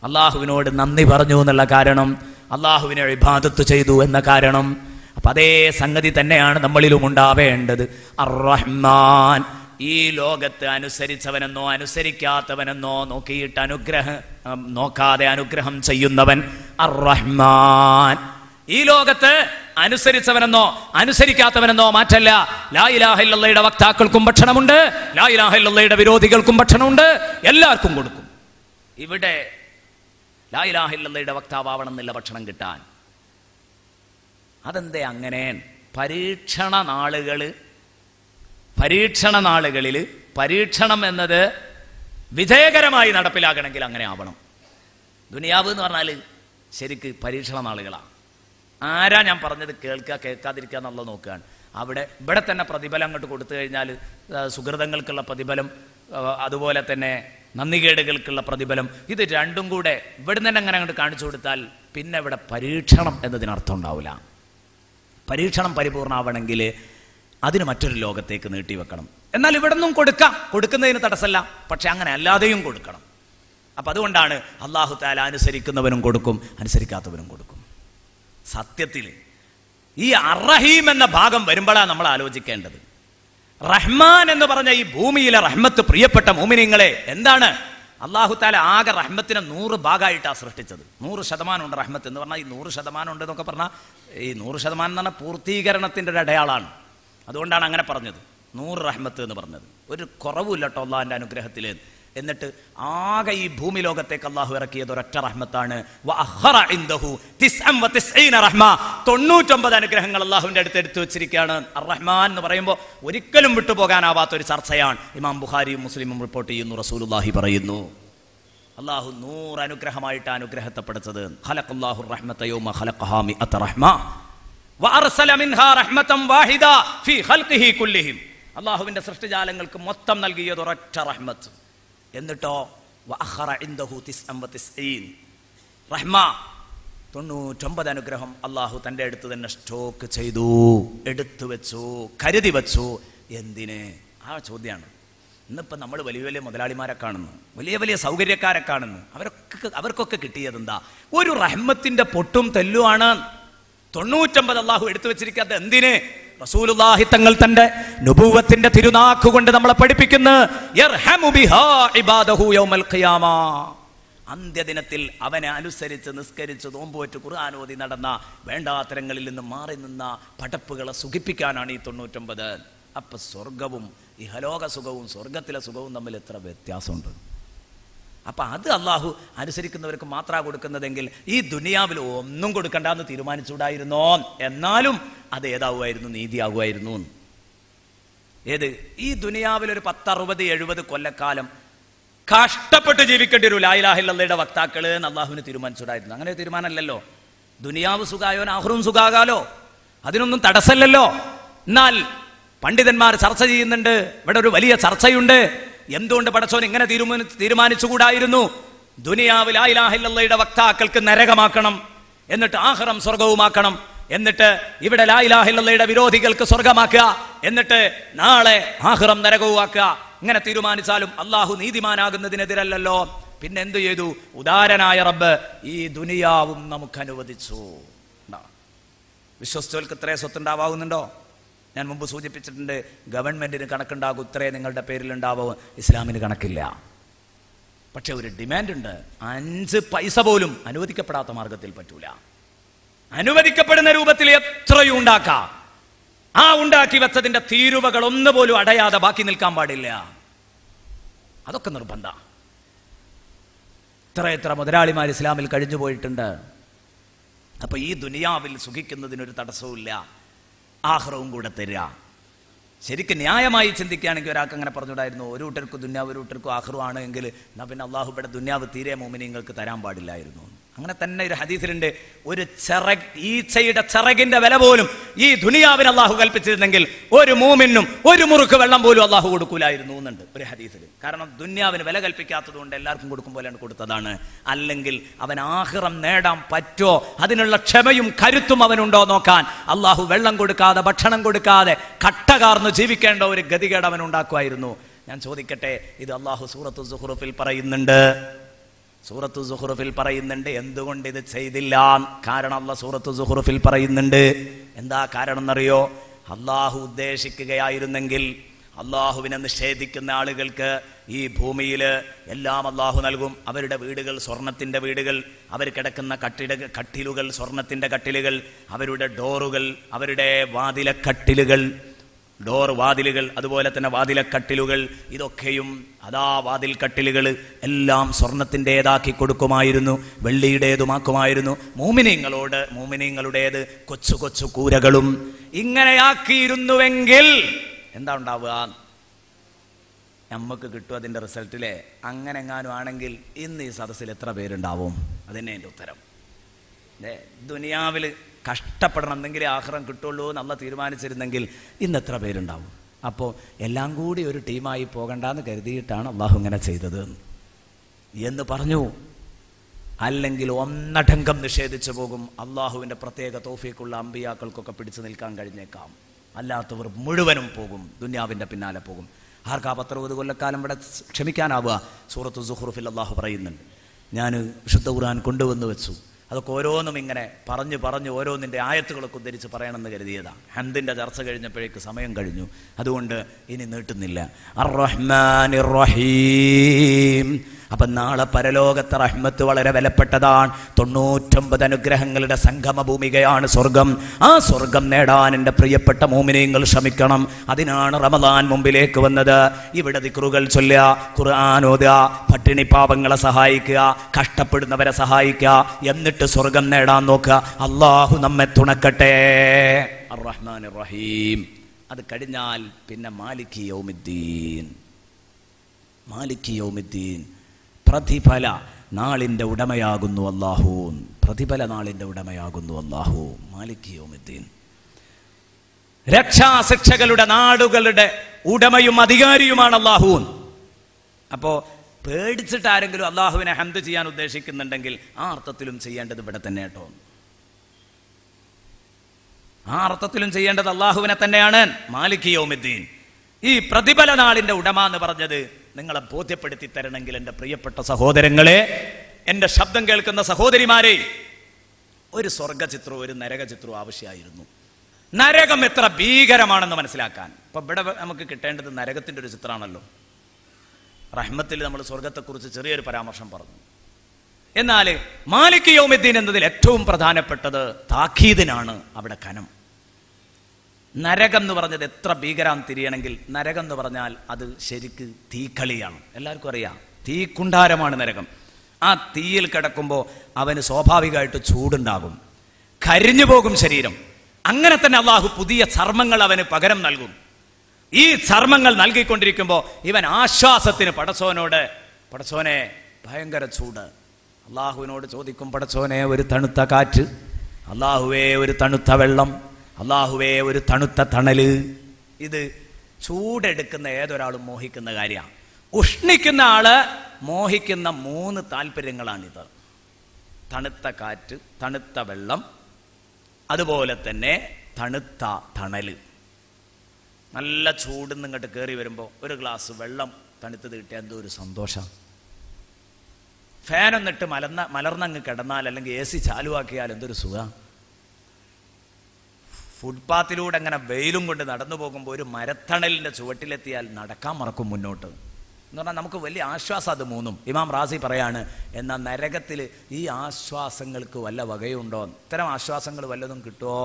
അള്ളാഹുവിനോട് നന്ദി പറഞ്ഞു എന്നുള്ള കാരണം, അള്ളാഹുവിനെ ഇബാദത്ത് ചെയ്തു എന്ന കാരണം. അപ്പൊ അതേ സംഗതി തന്നെയാണ് നമ്മളിലും ഉണ്ടാവേണ്ടത്. അർ-റഹ്മാൻ, ഈ ലോകത്ത് അനുസരിച്ചവനെന്നോ അനുസരിക്കാത്തവനെന്നോ നോക്കിയിട്ട് നോക്കാതെ അനുഗ്രഹം ചെയ്യുന്നവൻ അർ-റഹ്മാൻ. ഈ ലോകത്ത് അനുസരിച്ചവനെന്നോ അനുസരിക്കാത്തവനെന്നോ മാറ്റല്ല. ലാ ഇലാഹ ഇല്ലല്ലാഹയുടെ വക്താക്കൾക്കും ഭക്ഷണമുണ്ട്, ലാ ഇലാഹ ഇല്ലല്ലാഹയുടെ വിരോധികൾക്കും ഭക്ഷണമുണ്ട്, എല്ലാവർക്കും കൊടുക്കും. ഇവിടെ ലാ ഇലാഹ ഇല്ലല്ലാഹയുടെ വക്താവണം എന്നില്ല ഭക്ഷണം കിട്ടാൻ. അതെന്തേ അങ്ങനെ? പരീക്ഷണ നാളുകളിൽ പരീക്ഷണം എന്നത് വിജയകരമായി നടപ്പിലാക്കണമെങ്കിൽ അങ്ങനെ ആവണം. ദുനിയാവ് എന്ന് പറഞ്ഞാൽ ശരിക്ക് പരീക്ഷണ നാളുകളാണ്. ആരാ ഞാൻ പറഞ്ഞത് കേൾക്കുക കേൾക്കാതിരിക്കുക എന്നുള്ളത് നോക്കുകയാണ്. ഇവിടെ തന്നെ പ്രതിഫലം അങ്ങോട്ട് കൊടുത്തു കഴിഞ്ഞാൽ സുഹൃതങ്ങൾക്കുള്ള പ്രതിഫലം, അതുപോലെ തന്നെ നന്ദികേടുകൾക്കുള്ള പ്രതിഫലം, ഇത് രണ്ടും കൂടെ ഇവിടെ തന്നെ അങ്ങനെ അങ്ങോട്ട് കാണിച്ചു കൊടുത്താൽ പിന്നെ ഇവിടെ പരീക്ഷണം എന്നതിനർത്ഥം ഉണ്ടാവില്ല. പരീക്ഷണം പരിപൂർണ്ണമാവണമെങ്കിൽ അതിന് മറ്റൊരു ലോകത്തേക്ക് നീട്ടിവെക്കണം. എന്നാൽ ഇവിടെ നിന്നും കൊടുക്കുന്നതിന് തടസ്സമല്ല, പക്ഷെ അങ്ങനെ അല്ലാതെയും കൊടുക്കണം. അപ്പം അതുകൊണ്ടാണ് അല്ലാഹു തആല അനുസരിക്കുന്നവനും കൊടുക്കും, അനുസരിക്കാത്തവനും കൊടുക്കും. സത്യത്തിൽ ഈ അർ-റഹീം എന്ന ഭാഗം വരുമ്പോഴാണ് നമ്മൾ ആലോചിക്കേണ്ടത്. റഹ്മാൻ എന്ന് പറഞ്ഞ ഈ ഭൂമിയിലെ റഹ്മത്ത്, പ്രിയപ്പെട്ട മുഅ്മിനീങ്ങളെ, എന്താണ്? അല്ലാഹു തആല ആകെ റഹ്മത്തിനെ 100 ഭാഗമായിട്ടാണ് സൃഷ്ടിച്ചത്. 100% ഉണ്ട് റഹ്മത്ത് എന്ന് പറഞ്ഞാൽ. ഈ 100% ഉണ്ട് എന്നൊക്കെ പറഞ്ഞാൽ ഈ 100% എന്ന് പറഞ്ഞാൽ പൂർത്തീകരണത്തിൻ്റെ ഒരു അടയാളാണ്. അതുകൊണ്ടാണ് അങ്ങനെ പറഞ്ഞത്, 100 റഹ്മത്ത് എന്ന് പറഞ്ഞത്. ഒരു കുറവുമില്ല കേട്ടോ അള്ളാഹിൻ്റെ അനുഗ്രഹത്തിൽ. എന്നിട്ട് ആകെ ഈ ഭൂമി ലോകത്തേക്ക് അള്ളാഹു ഇറക്കിയത് ഒരൊറ്റ റഹ്മത്താണ്. 99 അനുഗ്രഹങ്ങൾ അള്ളാഹുവിന്റെ അടുത്ത് എടുത്തു വെച്ചിരിക്കുകയാണ്. അർ-റഹ്മാൻ എന്ന് പറയുമ്പോൾ ഒരിക്കലും വിട്ടുപോകാനാവാത്ത ഒരു ചർച്ചയാണ്. ഇമാം ബുഖാരിയും മുസ്ലിമും റിപ്പോർട്ട് ചെയ്യുന്നു, റസൂലുള്ളാഹി പറയുന്നു, അള്ളാഹു 100 അനുഗ്രഹമായിട്ട് അനുഗ്രഹത്തെ പഠിച്ചത്. ഖലഖല്ലാഹു റഹ്മത യൗമ ഖലഖഹാ മിഅത റഹ്മ വഅർസല മിൻഹാ റഹ്മതൻ വാഹിദ ഫീ ഖൽഖിഹി കുല്ലിഹിം. അള്ളാഹുവിന്റെ സൃഷ്ടിജാലങ്ങൾക്ക് മൊത്തം നൽകിയത് ഒരൊറ്റ റഹ്മത്ത്. എന്നിട്ടോ വഅഖറ ഇൻദഹു 99 റഹ്മ, 99 അനുഗ്രഹം അള്ളാഹു തൻ്റെ അടുത്ത് തന്നെ സ്റ്റോക്ക് ചെയ്തു, എടുത്തു വെച്ചു, കരുതി വെച്ചു. എന്തിന്? ആ ചോദ്യമാണ്. ഇന്നിപ്പോൾ നമ്മൾ വലിയ വലിയ മുതലാളിമാരെ കാണുന്നു, വലിയ വലിയ സൗകര്യക്കാരെ കാണുന്നു. അവർക്കൊക്കെ കിട്ടിയതെന്താ? ഒരു റഹ്മത്തിന്റെ പൊട്ടും തെല്ലുമാണ്. 99 അള്ളാഹു എടുത്തു വെച്ചിരിക്കാത്ത എന്തിന്? റസൂലുള്ളാഹി തങ്ങൾ തന്റെ നുബുവത്തിന്റെ തിരുനാക്കുകൊണ്ട് നമ്മളെ പഠിപ്പിക്കുന്നു, യർഹമു ബിഹാ ഇബാദഹു യൗമൽ ഖിയാമ. അന്ത്യദിനത്തിൽ അവനെ അനുസരിച്ച് നിസ്കരിച്ച് നോമ്പുവറ്റ് ഖുർആൻ ഓതി നടന്ന, വേണ്ടാത്തരങ്ങളിൽ നിന്ന് മാറി നിന്ന പടപ്പുകളെ സുഖിപ്പിക്കാനാണ് ഈ 99. അപ്പൊ സ്വർഗവും ഇഹലോക സുഖവും സ്വർഗത്തിലെ സുഖവും തമ്മിൽ എത്ര വ്യത്യാസമുണ്ട്. അപ്പം അത് അള്ളാഹു അനുസരിക്കുന്നവർക്ക് മാത്രമാണ് കൊടുക്കുന്നതെങ്കിൽ ഈ ദുനിയാവിൽ ഒന്നും കൊടുക്കണ്ടെന്ന് തീരുമാനിച്ചുകൂടായിരുന്നോ? എന്നാലും അത് ഏതാവുമായിരുന്നു? നീതിയാകുമായിരുന്നു. ഏത്? ഈ ദുനിയാവിൽ ഒരു 10-60-70 കൊല്ലക്കാലം കഷ്ടപ്പെട്ട് ജീവിക്കേണ്ടി വരും ലാ ഇലാഹ ഇല്ലല്ലാഹയുടെ വക്താക്കള് എന്ന് അള്ളാഹുവിന് തീരുമാനിച്ചുകൂടായിരുന്നു. അങ്ങനെ തീരുമാനമല്ലല്ലോ. ദുനിയാവ് സുഖായോൻ ആഖിറവും സുഖാകാലോ, അതിനൊന്നും തടസ്സമല്ലല്ലോ. എന്നാൽ പണ്ഡിതന്മാർ ചർച്ച ചെയ്യുന്നുണ്ട്. ഇവിടെ ഒരു വലിയ ചർച്ചയുണ്ട്. എന്തുകൊണ്ട് പടച്ചോൻ ഇങ്ങനെ തീരുമാനിച്ചുകൂടായിരുന്നു? ദുനിയാവിൽ ലാ ഇലാഹ ഇല്ലല്ലാഹയുടെ വക്താക്കൾക്ക് നരകമാക്കണം, എന്നിട്ട് ആഖിറം സ്വർഗവുമാക്കണം, എന്നിട്ട് ഇവിടെ ലാ ഇലാഹ ഇല്ലല്ലാഹയുടെ വിരോധികൾക്ക് സ്വർഗമാക്കുക, എന്നിട്ട് നാളെ ആഖിറം നരകവുമാക്കുക. ഇങ്ങനെ തീരുമാനിച്ചാലും അള്ളാഹു നീതിമാനാകുന്നതിനെതിരല്ലല്ലോ. പിന്നെ എന്തു ചെയ്തു? ഉദാരനായ റബ്ബ് ഈ ദുനിയാവും നമുക്ക് അനുവദിച്ചു. വിശ്വസിച്ചവർക്ക് ഇത്രേ സ്വത്തുണ്ടാവുന്നുണ്ടോ? ഞാൻ മുമ്പ് സൂചിപ്പിച്ചിട്ടുണ്ട്, ഗവൺമെന്റിന് കണക്കുണ്ടാകും, ഇത്രേ നിങ്ങളുടെ പേരിലുണ്ടാവോ. ഇസ്ലാമിന് കണക്കില്ല. പക്ഷെ ഒരു ഡിമാൻഡ് ഉണ്ട്. 5 പൈസ പോലും അനുവദിക്കപ്പെടാത്ത മാർഗത്തിൽ പറ്റൂല. അനുവദിക്കപ്പെടുന്ന രൂപത്തിൽ എത്രയും ഉണ്ടാക്കാം. ആ ഉണ്ടാക്കി വെച്ചതിന്റെ തീരുവകൾ ഒന്നുപോലും അടയാതെ ബാക്കി നിൽക്കാൻ പാടില്ല. അതൊക്കെ നിർബന്ധ. എത്ര മുതലാളിമാർ ഇസ്ലാമിൽ കഴിഞ്ഞു പോയിട്ടുണ്ട്. അപ്പൊ ഈ ദുനിയാവിൽ സുഖിക്കുന്നതിനൊരു തടസ്സവും ആഖിറവും കൂടെ തരിക. ശരിക്കും ന്യായമായി ചിന്തിക്കുകയാണെങ്കിൽ ഒരാൾക്ക് അങ്ങനെ പറഞ്ഞുകൂടായിരുന്നു, ഒരു കൂട്ടർക്ക് ദുന്യാവ് ഒരു കൂട്ടർക്കും ആഖിറും ആണ് എങ്കിൽ എന്നാ പിന്നെ അള്ളാഹു ഇവിടെ ദുന്യാവ് തീരെ മുഅ്മിനീങ്ങൾക്ക് തരാൻ പാടില്ലായിരുന്നു. അങ്ങനെ തന്നെ ഒരു ഹദീസിലുണ്ട്, ഒരു ഈച്ചയുടെ ചിറകിന്റെ വില പോലും ഈ ദുനിയാവിന് അള്ളാഹു കൽപ്പിച്ചിരുന്നെങ്കിൽ ഒരു മൂമിനും ഒരു മുറുക്ക് വെള്ളം പോലും അള്ളാഹു കൊടുക്കൂലായിരുന്നു എന്നുണ്ട് ഒരു ഹദീസിൽ. കാരണം ദുന്യാവിന് വില കൽപ്പിക്കാത്തത് കൊണ്ട് എല്ലാവർക്കും കൊടുക്കും പോലെയാണ് കൊടുത്തതാണ്. അല്ലെങ്കിൽ അവൻ ആഖിറം നേടാൻ പറ്റോ, അതിനുള്ള ക്ഷമയും കരുത്തും അവനുണ്ടോ നോക്കാൻ അള്ളാഹു വെള്ളം കൊടുക്കാതെ ഭക്ഷണം കൊടുക്കാതെ കട്ടകാർന്ന് ജീവിക്കേണ്ട ഒരു ഗതികേട് അവൻ ഉണ്ടാക്കുമായിരുന്നു. ഞാൻ ചോദിക്കട്ടെ, ഇത് അള്ളാഹു സൂറത്തു സുഖ്റുഫിൽ പറയുന്നുണ്ട്. സൂറത്തു സുഖ്റുഫിൽ പറയുന്നുണ്ട് എന്തുകൊണ്ട് ഇത് ചെയ്തില്ല. കാരണം അള്ളാഹ് സൂറത്തു സുഖ്റുഫിൽ പറയുന്നുണ്ട്. എന്താ കാരണം എന്നറിയോ? അള്ളാഹു ഉദ്ദേശിക്കുകയായിരുന്നെങ്കിൽ അള്ളാഹുവിനെ നിഷേധിക്കുന്ന ആളുകൾക്ക് ഈ ഭൂമിയിൽ എല്ലാം അള്ളാഹു നൽകും. അവരുടെ വീടുകൾ സ്വർണത്തിന്റെ വീടുകൾ, അവർ കിടക്കുന്ന കട്ടിലുകൾ സ്വർണത്തിന്റെ കട്ടിലുകൾ, അവരുടെ ഡോറുകൾ, അവരുടെ വാതിലക്കട്ടിലുകൾ, വാതിലുകൾ, അതുപോലെ തന്നെ വാതിലക്കട്ടിലുകൾ, ഇതൊക്കെയും അതാ വാതിൽ കട്ടിലുകൾ എല്ലാം സ്വർണത്തിൻ്റെതാക്കി കൊടുക്കുമായിരുന്നു, വെള്ളിയുടേതുമാക്കുമായിരുന്നു. മൂമിനീങ്ങളുടേത് കൊച്ചു കൊച്ചു കൂരകളും. ഇങ്ങനെയാക്കിയിരുന്നുവെങ്കിൽ എന്താ ഉണ്ടാവുക? നമുക്ക് കിട്ടും അതിൻ്റെ റിസൾട്ടിലെ. അങ്ങനെ എങ്ങാനും ആണെങ്കിൽ ഇന്ന് ഈ സദസ്സിൽ എത്ര പേരുണ്ടാവും? അതന്നെ എൻ്റെ ഉത്തരം. ദുനിയാവിൽ കഷ്ടപ്പെടണം എന്നെങ്കിലേ ആഖിറം കിട്ടുള്ളൂ എന്നുള്ള തീരുമാനിച്ചിരുന്നെങ്കിൽ ഇന്ന് എത്ര പേരുണ്ടാവും? അപ്പോൾ എല്ലാം കൂടി ഒരു ടീമായി പോകണ്ടെന്ന് കരുതിയിട്ടാണ് അള്ളാഹു ഇങ്ങനെ ചെയ്തത് എന്ന് പറഞ്ഞു. അല്ലെങ്കിൽ ഒന്നടങ്കം നിഷേധിച്ചു പോകും. അള്ളാഹുവിൻ്റെ പ്രത്യേക തൗഫീഖുള്ള അമ്പിയാക്കൾക്കൊക്കെ പിടിച്ചു നിൽക്കാൻ കഴിഞ്ഞേക്കാം. അല്ലാത്തവർ മുഴുവനും പോകും, ദുന്യാവിൻ്റെ പിന്നാലെ പോകും. ആർക്കാ 10-60 കൊല്ലക്കാലം ഇവിടെ ക്ഷമിക്കാനാവുക? സൂറത്തു സുഖ്റുഫിൽ അള്ളാഹു പറയുന്നുണ്ട്. ഞാൻ വിശുദ്ധ ഖുർആൻ കൊണ്ടുവന്ന് വെച്ചു. അതൊക്കെ ഓരോന്നും ഇങ്ങനെ പറഞ്ഞ് ഓരോന്നിൻ്റെ ആയത്തുകളൊക്കെ ഉദ്ധരിച്ച് പറയണമെന്ന് കരുതിയതാണ്. ഹംദിൻ്റെ ചർച്ച കഴിഞ്ഞപ്പോഴേക്ക് സമയം കഴിഞ്ഞു, അതുകൊണ്ട് ഇനി നീട്ടുന്നില്ല. അർ-റഹ്മാനിർ റഹീം. അപ്പം നാളെ പരലോകത്തെ റഹ്മത്ത് വളരെ വിലപ്പെട്ടതാണ്. 99 അനുഗ്രഹങ്ങളുടെ സംഗമ ഭൂമികയാണ് സ്വർഗം. ആ സ്വർഗം നേടാൻ എൻ്റെ പ്രിയപ്പെട്ട മോമിനീങ്ങൾ ശ്രമിക്കണം. അതിനാണ് റമദാൻ മുമ്പിലേക്ക് വന്നത്. ഇവിടെ ദിക്റുകൾ ചൊല്ലുക, ഖുർആൻ ഓതുക, പട്ടിണി പാവങ്ങളെ സഹായിക്കുക, കഷ്ടപ്പെടുന്നവരെ സഹായിക്കുക, എന്നിട്ട് സ്വർഗം നേടാൻ നോക്കുക. അള്ളാഹു നമ്മെ തുണക്കട്ടെ. അർ-റഹ്മാനിർ റഹീം. അത് കഴിഞ്ഞാൽ പിന്നെ മാലികി യൗമിദ്ദീൻ. മാലികി യൗമിദ്ദീൻ, പ്രതിഫല നാളിൻ്റെ ഉടമയാകുന്നു അല്ലാഹു. പ്രതിഫല നാളിൻ്റെ ഉടമയാകുന്നു അല്ലാഹു. മാലികി യൗമിദ്ദീൻ, രക്ഷാശിക്ഷകളുടെ നാടുകളുടെ ഉടമയും അധികാരിയുമാണ് അല്ലാഹു. അപ്പോൾ പേടിച്ചിട്ട് ആരെങ്കിലും അല്ലാഹുവിനെ ഹംദ് ചെയ്യാൻ ഉദ്ദേശിക്കുന്നുണ്ടെങ്കിൽ ആ അർത്ഥത്തിലും ചെയ്യേണ്ടത് ഇവിടെ തന്നെ കേട്ടോ. ആ അർത്ഥത്തിലും ചെയ്യേണ്ടത് അല്ലാഹുവിനെ തന്നെയാണ്. മാലികി യൗമിദ്ദീൻ, ഈ പ്രതിഫല നാളിൻ്റെ ഉടമ എന്ന് പറഞ്ഞത് നിങ്ങളെ ബോധ്യപ്പെടുത്തി തരണമെങ്കിൽ എൻ്റെ പ്രിയപ്പെട്ട സഹോദരങ്ങളെ, എൻ്റെ ശബ്ദം കേൾക്കുന്ന സഹോദരിമാരെ, ഒരു സ്വർഗചിത്രവും ഒരു നരകചിത്രവും ആവശ്യമായിരുന്നു. നരകം എത്ര ഭീകരമാണെന്ന് മനസ്സിലാക്കാൻ. ഇപ്പം ഇവിടെ നമുക്ക് കിട്ടേണ്ടത് നരകത്തിൻ്റെ ഒരു ചിത്രമാണല്ലോ. റഹ്മത്തിൽ നമ്മൾ സ്വർഗത്തെക്കുറിച്ച് ചെറിയൊരു പരാമർശം പറഞ്ഞു. എന്നാൽ മാലിക് യൗമിദ്ദീൻ എന്നതിൽ ഏറ്റവും പ്രധാനപ്പെട്ടത് താക്കീദിനാണ്. അവിടെ കനം, നരകം എന്ന് പറഞ്ഞത് എത്ര ഭീകരാൻ തിരിയണമെങ്കിൽ, നരകം എന്ന് പറഞ്ഞാൽ അത് ശരിക്ക് തീക്കളിയാണ്. എല്ലാവർക്കും അറിയാം, തീക്കുണ്ടാരമാണ് നരകം. ആ തീയിൽ കിടക്കുമ്പോൾ അവന് സ്വാഭാവികമായിട്ട് ചൂടുണ്ടാകും, കരിഞ്ഞു പോകും ശരീരം. അങ്ങനെ തന്നെ അള്ളാഹു പുതിയ ചർമ്മങ്ങൾ അവന് പകരം നൽകും. ഈ ചർമ്മങ്ങൾ നൽകിക്കൊണ്ടിരിക്കുമ്പോൾ ഇവൻ ആശ്വാസത്തിന് പടച്ചോനോട്, പടച്ചോനെ ഭയങ്കര ചൂട്, അള്ളാഹുവിനോട് ചോദിക്കും, പടച്ചോനെ ഒരു തണുത്ത കാറ്റ്, അള്ളാഹുവേ ഒരു തണുത്ത വെള്ളം, അള്ളാഹുവേ ഒരു തണുത്ത തണല്. ഇത് ചൂടെടുക്കുന്ന ഏതൊരാളും മോഹിക്കുന്ന കാര്യമാണ്. ഉഷ്ണിക്കുന്ന ആള് മോഹിക്കുന്ന 3 താല്പര്യങ്ങളാണിത്: തണുത്ത കാറ്റ്, തണുത്ത വെള്ളം, അതുപോലെ തന്നെ തണുത്ത തണല്. നല്ല ചൂടിന്ന് ഇങ്ങോട്ട് കയറി വരുമ്പോൾ ഒരു ഗ്ലാസ് വെള്ളം തണുത്തത് കിട്ടിയാൽ എന്തോ ഒരു സന്തോഷം. ഫാനൊന്നിട്ട് മലർന്നങ്ങ് കിടന്നാൽ, അല്ലെങ്കിൽ AC ചാലുവാക്കിയാൽ എന്തൊരു സുഖം. ഫുട്പാത്തിലൂടെ അങ്ങനെ വെയിലും കൊണ്ട് നടന്നു പോകുമ്പോൾ ഒരു മരത്തണലിന്റെ ചുവട്ടിലെത്തിയാൽ നടക്കാൻ മറക്കും മുന്നോട്ട് എന്ന് പറഞ്ഞാൽ നമുക്ക് വലിയ ആശ്വാസം. അത് 3. ഇമാം റാസി പറയാണ്, എന്നാൽ നരകത്തിൽ ഈ ആശ്വാസങ്ങൾക്ക് വല്ല വകയുണ്ടോ? ഇത്തരം ആശ്വാസങ്ങൾ വല്ലതും കിട്ടുമോ?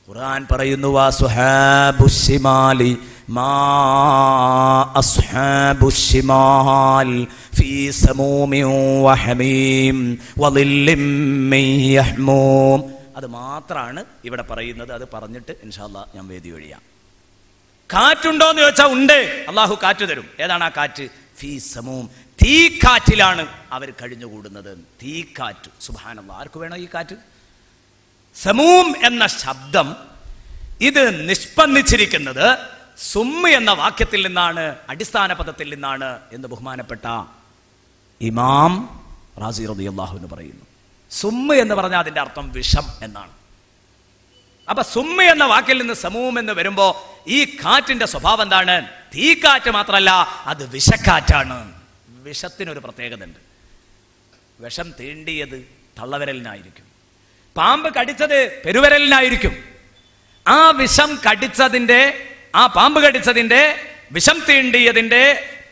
ഖുർആൻ പറയുന്നു, വസ്ഹാബുശ്ശിമാലി മാ അസ്ഹാബുശ്ശിമാൽ ഫീ സമൂമിൻ വഹമീം വളില്ലിൻ മിൻ യഹ്മൂം. അത് മാത്രമാണ് ഇവിടെ പറയുന്നത്. അത് പറഞ്ഞിട്ട് ഇൻഷാ അല്ലാഹ് ഞാൻ വേദി ഒഴിയാം. കാറ്റുണ്ടോ എന്ന് ചോദിച്ചാൽ ഉണ്ട്, അള്ളാഹു കാറ്റ് തരും. ഏതാണ് ആ കാറ്റ്? ഫീ സമൂം, തീക്കാറ്റിലാണ് അവർ കഴിഞ്ഞുകൂടുന്നത്. തീക്കാറ്റ്, സുബ്ഹാനല്ലാഹ്. ആർക്ക് വേണോ ഈ കാറ്റ്? സമൂം എന്ന ശബ്ദം ഇത് നിഷ്പന്ദിച്ചിരിക്കുന്നത് സുമ്മ് എന്ന വാക്യത്തിൽ നിന്നാണ്, അടിസ്ഥാന പദത്തിൽ നിന്നാണ് എന്ന് ബഹുമാനപ്പെട്ട ഇമാം റാസി റളിയല്ലാഹു അൻഹു പറയുന്നു. സുമ്മ് എന്ന് പറഞ്ഞാൽ അതിന്റെ അർത്ഥം വിഷം എന്നാണ്. അപ്പൊ സുമ്മ എന്ന വാക്കിൽ നിന്ന് സമൂം എന്ന് വരുമ്പോ ഈ കാറ്റിന്റെ സ്വഭാവം എന്താണ്? തീക്കാറ്റ് മാത്രമല്ല, അത് വിഷക്കാറ്റാണ്. വിഷത്തിനൊരു പ്രത്യേകത ഉണ്ട്. വിഷം തീണ്ടിയത് തള്ളവിരലിനായിരിക്കും, പാമ്പ് കടിച്ചത് പെരുവിരലിനായിരിക്കും. ആ വിഷം കടിച്ചതിന്റെ, ആ പാമ്പ് കടിച്ചതിന്റെ, വിഷം തീണ്ടിയതിന്റെ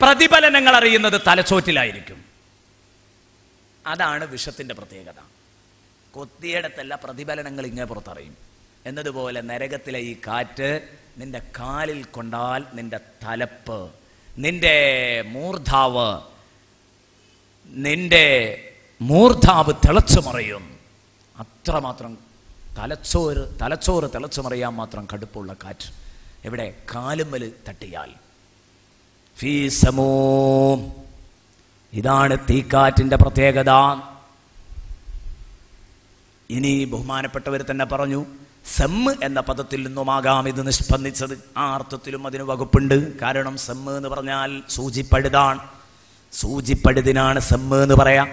പ്രതിഫലനങ്ങൾ അറിയുന്നത് തലച്ചോറ്റിലായിരിക്കും. അതാണ് വിഷത്തിന്റെ പ്രത്യേകത. കൊത്തിയിടത്തല്ല പ്രതിഫലനങ്ങൾ ഇങ്ങനെ പുറത്തറിയും. എന്നതുപോലെ നരകത്തിലെ ഈ കാറ്റ് നിന്റെ കാലിൽ കൊണ്ടാൽ നിന്റെ തലപ്പ്, നിന്റെ മൂർധാവ് തിളച്ചു മറിയും. അത്രമാത്രം തലച്ചോറ് തിളച്ചു മറിയാൻ മാത്രം കടുപ്പുള്ള കാറ്റ്. എവിടെ? കാലുമ്മൽ തട്ടിയാൽ. ഫീ സമൂം, ഇതാണ് തീക്കാറ്റിന്റെ പ്രത്യേകത. ഇനി ബഹുമാനപ്പെട്ടവർ തന്നെ പറഞ്ഞു, സെമ്മ് എന്ന പദത്തിൽ നിന്നുമാകാം ഇത് നിഷ്പന്ദിച്ചത്. ആ അർത്ഥത്തിലും അതിന് വകുപ്പുണ്ട്. കാരണം സെമ്മ് എന്ന് പറഞ്ഞാൽ സൂചിപ്പഴുതാണ്. സൂചിപ്പഴുതിനാണ് സെമ്മ് എന്ന് പറയാം.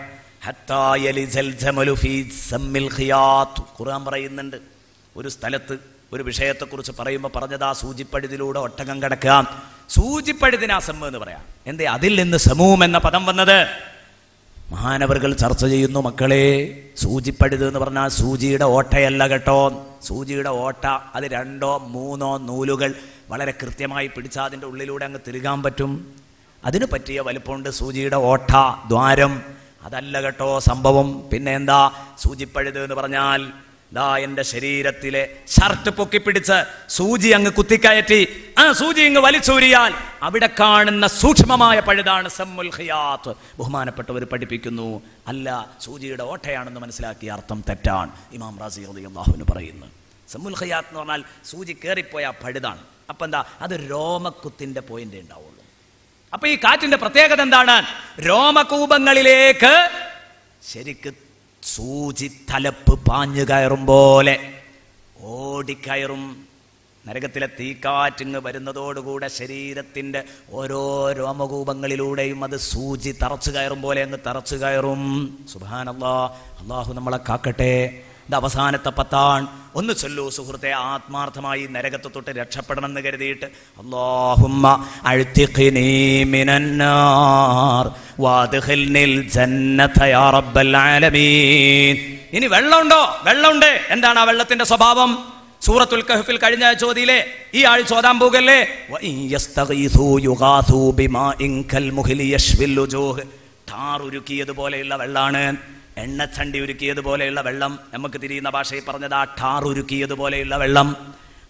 ഖുർആൻ പറയുന്നുണ്ട്, ഒരു സ്ഥലത്ത് ഒരു വിഷയത്തെക്കുറിച്ച് പറയുമ്പോൾ പറഞ്ഞതാ സൂചിപ്പഴുതിലൂടെ ഒട്ടകം കിടക്കാം. സൂചിപ്പഴുതിനാ സെമ്മ് എന്ന് പറയാം. എന്തേ അതിൽ നിന്ന് സമൂം എന്ന പദം വന്നത്? മഹാനവറുകൾ ചർച്ച ചെയ്യുന്നു, മക്കളെ, സൂചിപ്പഴുത് എന്ന് പറഞ്ഞാൽ സൂചിയുടെ ഓട്ടയല്ല കേട്ടോ. സൂചിയുടെ ഓട്ട അത് 2 3 നൂലുകൾ വളരെ കൃത്യമായി പിടിച്ചാൽ അതിൻ്റെ ഉള്ളിലൂടെ അങ്ങ് തിരുകാൻ പറ്റും. അതിന് പറ്റിയ വലിപ്പമുണ്ട് സൂചിയുടെ ഓട്ട, ദ്വാരം. അതല്ല കേട്ടോ സംഭവം. പിന്നെ എന്താ സൂചിപ്പഴുത് എന്ന് പറഞ്ഞാൽ? ദാ എൻ്റെ ശരീരത്തിലെ ഷർട്ട് പൊക്കിപ്പിടിച്ച് സൂചി അങ്ങ് കുത്തിക്കയറ്റി ആ സൂചി അങ്ങ് വലിച്ചൂരിയാൽ അവിടെ കാണുന്ന സൂക്ഷ്മമായ പഴുതാണ് സമ്മുൽ ഖിയാത്ത്. ബഹുമാനപ്പെട്ടവർ പഠിപ്പിക്കുന്നു, അല്ല സൂചിയുടെ ഓട്ടയാണെന്ന് മനസ്സിലാക്കിയ അർത്ഥം തെറ്റാണ്. ഇമാം റാസി റളിയല്ലാഹു അൻഹു പറയുന്നു, സമ്മുൽ ഖിയാത്ത് എന്ന് പറഞ്ഞാൽ സൂചി കയറിപ്പോയ പഴുതാണ്. അപ്പൊ എന്താ? അത് രോമക്കുത്തിന്റെ പോയിന്റ് ഉണ്ടാവുള്ളൂ. അപ്പൊ ഈ കാറ്റിന്റെ പ്രത്യേകത എന്താണ്? രോമകൂപങ്ങളിലേക്ക് ശരിക്ക് സൂചി തലപ്പ് പാഞ്ഞു കയറും പോലെ ഓടിക്കയറും. നരകത്തിലെ തീക്കാറ്റിങ് വരുന്നതോടുകൂടെ ശരീരത്തിന്റെ ഓരോ രോമകൂപങ്ങളിലൂടെയും അത് സൂചി തറച്ചു കയറും പോലെ അങ്ങ് തറച്ചു കയറും. സുബ്ഹാനല്ലാഹ്, അള്ളാഹു നമ്മളെ കാക്കട്ടെ. ഇത് അവസാനത്തെ 10 ഒന്ന് ചൊല്ലൂ സുഹൃത്തെ, ആത്മാർത്ഥമായി നരകത്തെ തൊട്ട് രക്ഷപ്പെടണമെന്ന് കരുതിയിട്ട്. അല്ലാഹുമ്മ അഅ്തിഖ്നി മിനന്നാർ വഅദ്ഖിൽനിൽ ജന്നത യാ റബ്ബൽ ആലമീൻ. ഇനി വെള്ളമുണ്ടോ? വെള്ളമുണ്ട്. എന്താണ് ആ വെള്ളത്തിന്റെ സ്വഭാവം? സൂറത്തുൽ കഹ്ഫിൽ കഴിഞ്ഞ ചോദ്യയിലെ ഈ ആഴ്ച ചോദാൻ പോകല്ലേ, വഇൻ യസ്തഗീസു യുഗാസു ബിമാഇൻ കൽമുഹ്ലി യശ്വിൽ വുജൂഹ്. ടാർ ഉരുക്കിയതുപോലെയുള്ള വെള്ളമാണ്. എണ്ണച്ചണ്ടി ഉരുക്കിയതുപോലെയുള്ള വെള്ളം. നമുക്ക് തിരിയുന്ന ഭാഷയിൽ പറഞ്ഞത് ആ ടാർ ഉരുക്കിയതുപോലെയുള്ള വെള്ളം.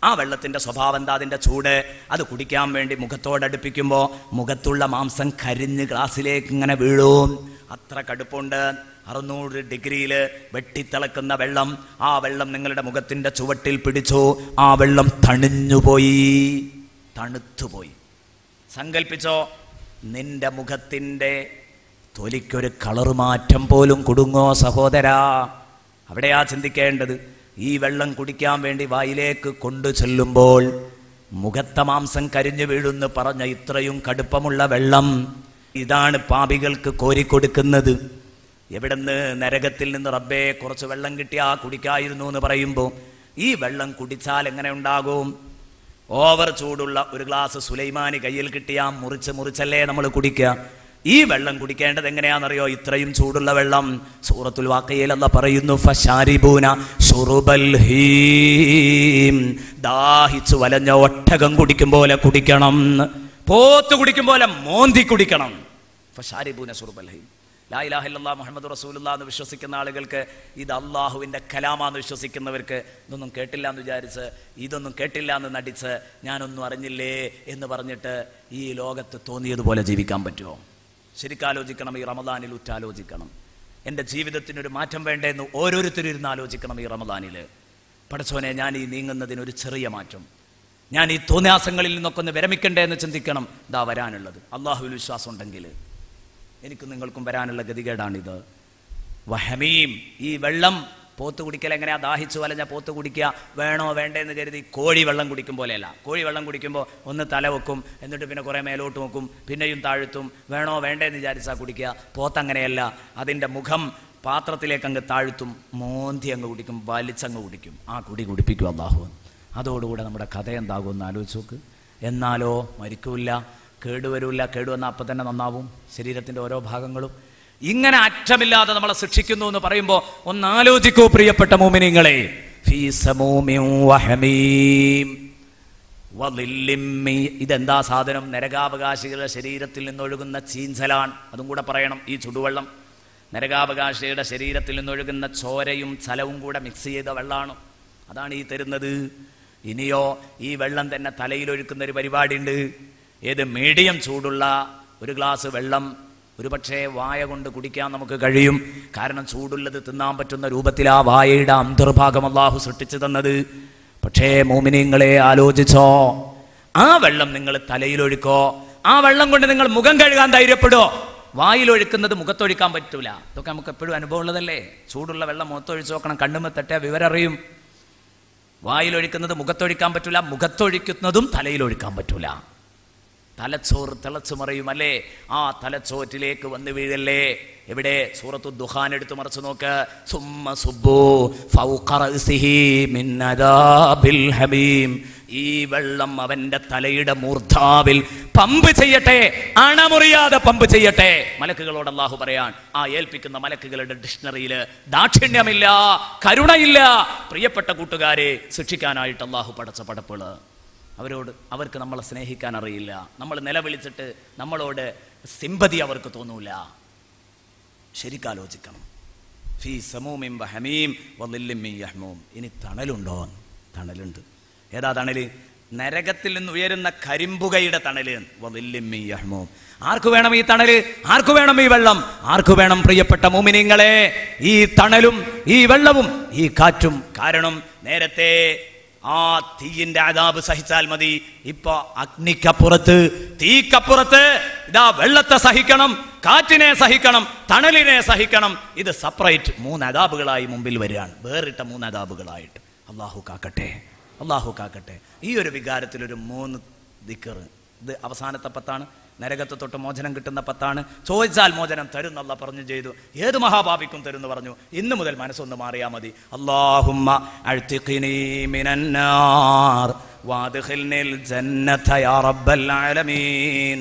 ആ വെള്ളത്തിന്റെ സ്വഭാവം എന്താ? അതിന്റെ ചൂട്. അത് കുടിക്കാൻ വേണ്ടി മുഖത്തോടടുപ്പിക്കുമ്പോൾ മുഖത്തുള്ള മാംസം കരിഞ്ഞ് ഗ്ലാസ്സിലേക്ക് ഇങ്ങനെ വീഴും. അത്ര കടുപ്പുണ്ട്. 600 ഡിഗ്രിയിൽ വെട്ടിത്തിളക്കുന്ന വെള്ളം. ആ വെള്ളം നിങ്ങളുടെ മുഖത്തിന്റെ ചുവട്ടിൽ പിടിച്ചു. ആ വെള്ളം തണിഞ്ഞുപോയി, തണുത്തുപോയി. സങ്കൽപ്പിച്ചോ, നിന്റെ മുഖത്തിന്റെ തൊലിക്കൊരു കളർ മാറ്റം പോലും കുടുങ്ങോ സഹോദരാ? അവിടെയാ ചിന്തിക്കേണ്ടത്. ഈ വെള്ളം കുടിക്കാൻ വേണ്ടി വായിലേക്ക് കൊണ്ടു ചെല്ലുമ്പോൾ മുഖത്തെ മാംസം കരിഞ്ഞു വീഴുന്ന് പറഞ്ഞ ഇത്രയും കടുപ്പമുള്ള വെള്ളം ഇതാണ് പാപികൾക്ക് കോരിക്കൊടുക്കുന്നത്. എവിടുന്ന്? നരകത്തിൽ നിന്ന്. റബ്ബേ, കുറച്ച് വെള്ളം കിട്ടിയാ കുടിക്കായിരുന്നു എന്ന് പറയുമ്പോൾ ഈ വെള്ളം കുടിച്ചാൽ എങ്ങനെ ഉണ്ടാകും? ഓവർ ചൂടുള്ള ഒരു ഗ്ലാസ് സുലൈമാനി കയ്യിൽ കിട്ടിയാ മുറിച്ചല്ലേ നമ്മൾ കുടിക്കുക. ഈ വെള്ളം കുടിക്കേണ്ടത് എങ്ങനെയാണെന്നറിയോ? ഇത്രയും ചൂടുള്ള വെള്ളം സൂറത്തുൽ വാഖിയയിൽ അല്ലാഹ് പറയുന്നു, ഫശാരിബൂന ശുറുബൽ ഹീം. ദാഹിച്ചു വലഞ്ഞ ഒട്ടകം കുടിക്കും പോലെ കുടിക്കണം, പോത്ത് കുടിക്കും പോലെ മോന്തി കുടിക്കണം. ഫശാരിബൂന ശുറുബൽ ഹീം. ലാ ഇലാഹ ഇല്ലല്ലാഹ് മുഹമ്മദ് റസൂലുള്ളാഹ് എന്ന് വിശ്വസിക്കുന്ന ആളുകൾക്ക്, ഇത് അള്ളാഹുവിൻ്റെ കലാമാന്ന് വിശ്വസിക്കുന്നവർക്ക് ഇതൊന്നും കേട്ടില്ല എന്ന് വിചാരിച്ച്, ഇതൊന്നും കേട്ടില്ല എന്ന് നടിച്ച്, ഞാനൊന്നും അറിഞ്ഞില്ലേ എന്ന് പറഞ്ഞിട്ട് ഈ ലോകത്ത് തോന്നിയതുപോലെ ജീവിക്കാൻ പറ്റുമോ? ശരിക്കാലോചിക്കണം. ഈ റമദാനിൽ ഉറ്റാലോചിക്കണം. എൻ്റെ ജീവിതത്തിനൊരു മാറ്റം വേണ്ടെന്ന് ഓരോരുത്തരും ഇരുന്ന് ആലോചിക്കണം. ഈ റമദാനിൽ പടച്ചോനെ, ഞാൻ ഈ നീങ്ങുന്നതിനൊരു ചെറിയ മാറ്റം, ഞാൻ ഈ തോന്നിയാസങ്ങളിൽ നിന്നൊക്കെ ഒന്ന് വിരമിക്കണ്ടേ എന്ന് ചിന്തിക്കണം. ഇതാ വരാനുള്ളത്. അള്ളാഹുവിൽ വിശ്വാസം ഉണ്ടെങ്കിൽ എനിക്കും നിങ്ങൾക്കും വരാനുള്ള ഗതികേടാണിത്. വഹമീം. ഈ വെള്ളം പോത്ത് കുടിക്കൽ എങ്ങനെയാ? ദാഹിച്ചു വലഞ്ഞ പോത്ത് കുടിക്കുക വേണോ വേണ്ടേന്ന് കരുതി കോഴി വെള്ളം കുടിക്കും പോലെയല്ല. കോഴി വെള്ളം കുടിക്കുമ്പോൾ ഒന്ന് തല വെക്കും, എന്നിട്ട് പിന്നെ കുറേ മേലോട്ട് നോക്കും, പിന്നെയും താഴ്ത്തും. വേണോ വേണ്ടേന്ന് വിചാരിച്ചാൽ കുടിക്കുക. പോത്ത് അങ്ങനെയല്ല. അതിൻ്റെ മുഖം പാത്രത്തിലേക്ക് അങ്ങ് താഴ്ത്തും, മോന്തി അങ്ങ് കുടിക്കും, വലിച്ചങ്ങ് കുടിക്കും. ആ കുടി കുടിപ്പിക്കും അല്ലാഹു. അതോടുകൂടെ നമ്മുടെ കഥ എന്താകുമെന്ന് ആലോചിച്ച് നോക്ക്. എന്നാലോ മരിക്കൂല്ല, കേടുവരില്ല. കേടുവന്നാൽ അപ്പം തന്നെ നന്നാവും ശരീരത്തിൻ്റെ ഓരോ ഭാഗങ്ങളും. ഇങ്ങനെ അറ്റമില്ലാതെ നമ്മളെ ശിക്ഷിക്കുന്നു എന്ന് പറയുമ്പോൾ ഒന്നാലോചിക്കൂ പ്രിയപ്പെട്ട മുഅ്മിനീങ്ങളെ. ഫീ സമൂമിൻ വഹമീം വളില്ലിൻ. ഇതെന്താ സാധനം? നരകാവകാശികളുടെ ശരീരത്തിൽ നിന്നൊഴുകുന്ന ചീഞ്ചലാണ്. അതും കൂടെ പറയണം. ഈ ചുടുവെള്ളം നരകാവകാശിയുടെ ശരീരത്തിൽ നിന്നൊഴുകുന്ന ചോരയും ചലവും കൂടെ മിക്സ് ചെയ്ത വെള്ളമാണ്. അതാണ് ഈ തരുന്നത്. ഇനിയോ ഈ വെള്ളം തന്നെ തലയിലൊഴുക്കുന്ന ഒരു പരിപാടിയുണ്ട്. ഏത്? മീഡിയം ചൂടുള്ള ഒരു ഗ്ലാസ് വെള്ളം ഒരു പക്ഷേ വായ കൊണ്ട് കുടിക്കാൻ നമുക്ക് കഴിയും. കാരണം ചൂടുള്ളത് തിന്നാൻ പറ്റുന്ന രൂപത്തിൽ ആ വായയുടെ അന്തർഭാഗം അല്ലാഹു സൃഷ്ടിച്ചു തന്നത്. പക്ഷേ മോമിനീങ്ങളെ ആലോചിച്ചോ, ആ വെള്ളം നിങ്ങൾ തലയിലൊഴുക്കോ? ആ വെള്ളം കൊണ്ട് നിങ്ങൾ മുഖം കഴുകാൻ ധൈര്യപ്പെടുമോ? വായിലൊഴുക്കുന്നത് മുഖത്തൊഴിക്കാൻ പറ്റൂല. ഇതൊക്കെ നമുക്ക് എപ്പോഴും അനുഭവം ഉള്ളതല്ലേ. ചൂടുള്ള വെള്ളം മുഖത്തൊഴിച്ച് നോക്കണം, കണ്ണുമ്മ തട്ടിയ വിവരറിയും. വായിലൊഴിക്കുന്നത് മുഖത്തൊഴിക്കാൻ പറ്റൂല, മുഖത്തൊഴിക്കുന്നതും തലയിലൊഴിക്കാൻ പറ്റൂല. തലച്ചോറ് തിളച്ചു മറിയും അല്ലേ? ആ തലച്ചോറ്റിലേക്ക് വന്ന് വീഴല്ലേ? എവിടെ? സൂറത്തു ദുഖാൻ എടുത്തു മറിച്ച് നോക്ക്. സുമ്മ സുബ്ബു ഫൗഖ റഅസിഹി മിൻ അദാബിൽ ഹമീം. ഈ വെള്ളം അവന്റെ തലയുടെ മൂർധാവിൽ പമ്പ് ചെയ്യട്ടെ, അണമുറിയാതെ പമ്പ് ചെയ്യട്ടെ. മലക്കുകളോട് അല്ലാഹു പറയാൻ, ആ ഏൽപ്പിക്കുന്ന മലക്കുകളുടെ ഡിക്ഷണറിയിൽ ദാക്ഷിണ്യമില്ല, കരുണയില്ല. പ്രിയപ്പെട്ട കൂട്ടുകാരെ, ശിക്ഷിക്കാനായിട്ട് അല്ലാഹു പടച്ച പടപ്പുകള്. അവർക്ക് നമ്മളെ സ്നേഹിക്കാൻ അറിയില്ല. നമ്മൾ നിലവിളിച്ചിട്ട് നമ്മളോട് സിമ്പതി അവർക്ക് തോന്നൂല. ശരിക്കാലോചിക്കണം. ഫീ സമൂമിൻ വഹമീം വളില്ലിൻ മിൻ യഹ്മൂം. ഇനി തണലുണ്ടോ? തണലുണ്ട്. ഏതാ തണല്? നരകത്തിൽ നിന്ന് ഉയരുന്ന കരിമ്പുകയുടെ തണല്. വളില്ലിൻ മിൻ യഹ്മൂം. ആർക്കു വേണം ഈ തണല്? ആർക്കു വേണം ഈ വെള്ളം? ആർക്കു വേണം പ്രിയപ്പെട്ട മുഅ്മിനീങ്ങളെ ഈ തണലും ഈ വെള്ളവും ഈ കാറ്റും? കാരണം നേരത്തെ ആ തീയിന്റെ അദാബ് സഹിച്ചാൽ മതി. ഇപ്പൊ അഗ്നിക്കപ്പുറത്ത്, തീക്കപ്പുറത്ത് ഇതാ വെള്ളത്തെ സഹിക്കണം, കാറ്റിനെ സഹിക്കണം, തണലിനെ സഹിക്കണം. ഇത് സെപ്പറേറ്റ് 3 അദാബുകളായി മുമ്പിൽ വരികയാണ്, വേറിട്ട 3 അദാബുകളായിട്ട്. അല്ലാഹു കാക്കട്ടെ, അല്ലാഹു കാക്കട്ടെ. ഈ ഒരു വികാരത്തിലൊരു 3 ദിക്ർ. ഇത് അവസാനത്തെ 10 നരകത്തെ തൊട്ട് മോചനം കിട്ടുന്ന 10. ചോദിച്ചാൽ മോചനം തരുന്ന അല്ലാഹ് പറഞ്ഞു ചെയ്തു. ഏത് മഹാപാപിക്കും തരുന്നു പറഞ്ഞു. ഇന്ന് മുതൽ മനസ്സൊന്ന് മാറിയാൽ മതി. അല്ലാഹുമ്മ അഅ്തിഖ്നി മിനന്നാർ വഅദ്ഖിൽനിൽ ജന്നത യാ റബ്ബൽ ആലമീൻ.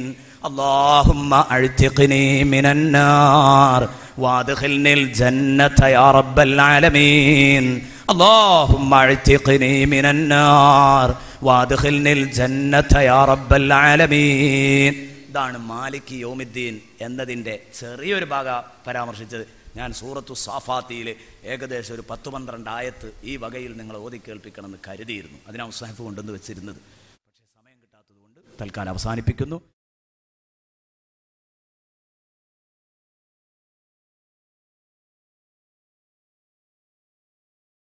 അല്ലാഹുമ്മ അഅ്തിഖ്നി മിനന്നാർ വഅദ്ഖിൽനിൽ ജന്നത യാ റബ്ബൽ ആലമീൻ. അല്ലാഹുമ്മ അഅ്തിഖ്നി മിനന്നാർ വഅദ്ഖിൽനിൽ ജന്നത യാ റബ്ബൽ ആലമീൻ. ഇതാണ് മാലിക് യൗമിദ്ദീൻ എന്നതിൻ്റെ ചെറിയൊരു ഭാഗം പരാമർശിച്ചത്. ഞാൻ സൂറത്തു സാഫാത്തിയിലെ ഏകദേശം ഒരു 10-12 ആയത്ത് ഈ വകയിൽ നിങ്ങൾ ഓതി കേൾപ്പിക്കണമെന്ന് കരുതിയിരുന്നു. അതിനാണ് മുസ്ഹഫ് കൊണ്ടുവന്ന് വെച്ചിരുന്നത്. പക്ഷേ സമയം കിട്ടാത്തത് കൊണ്ട് തൽക്കാലം അവസാനിപ്പിക്കുന്നു.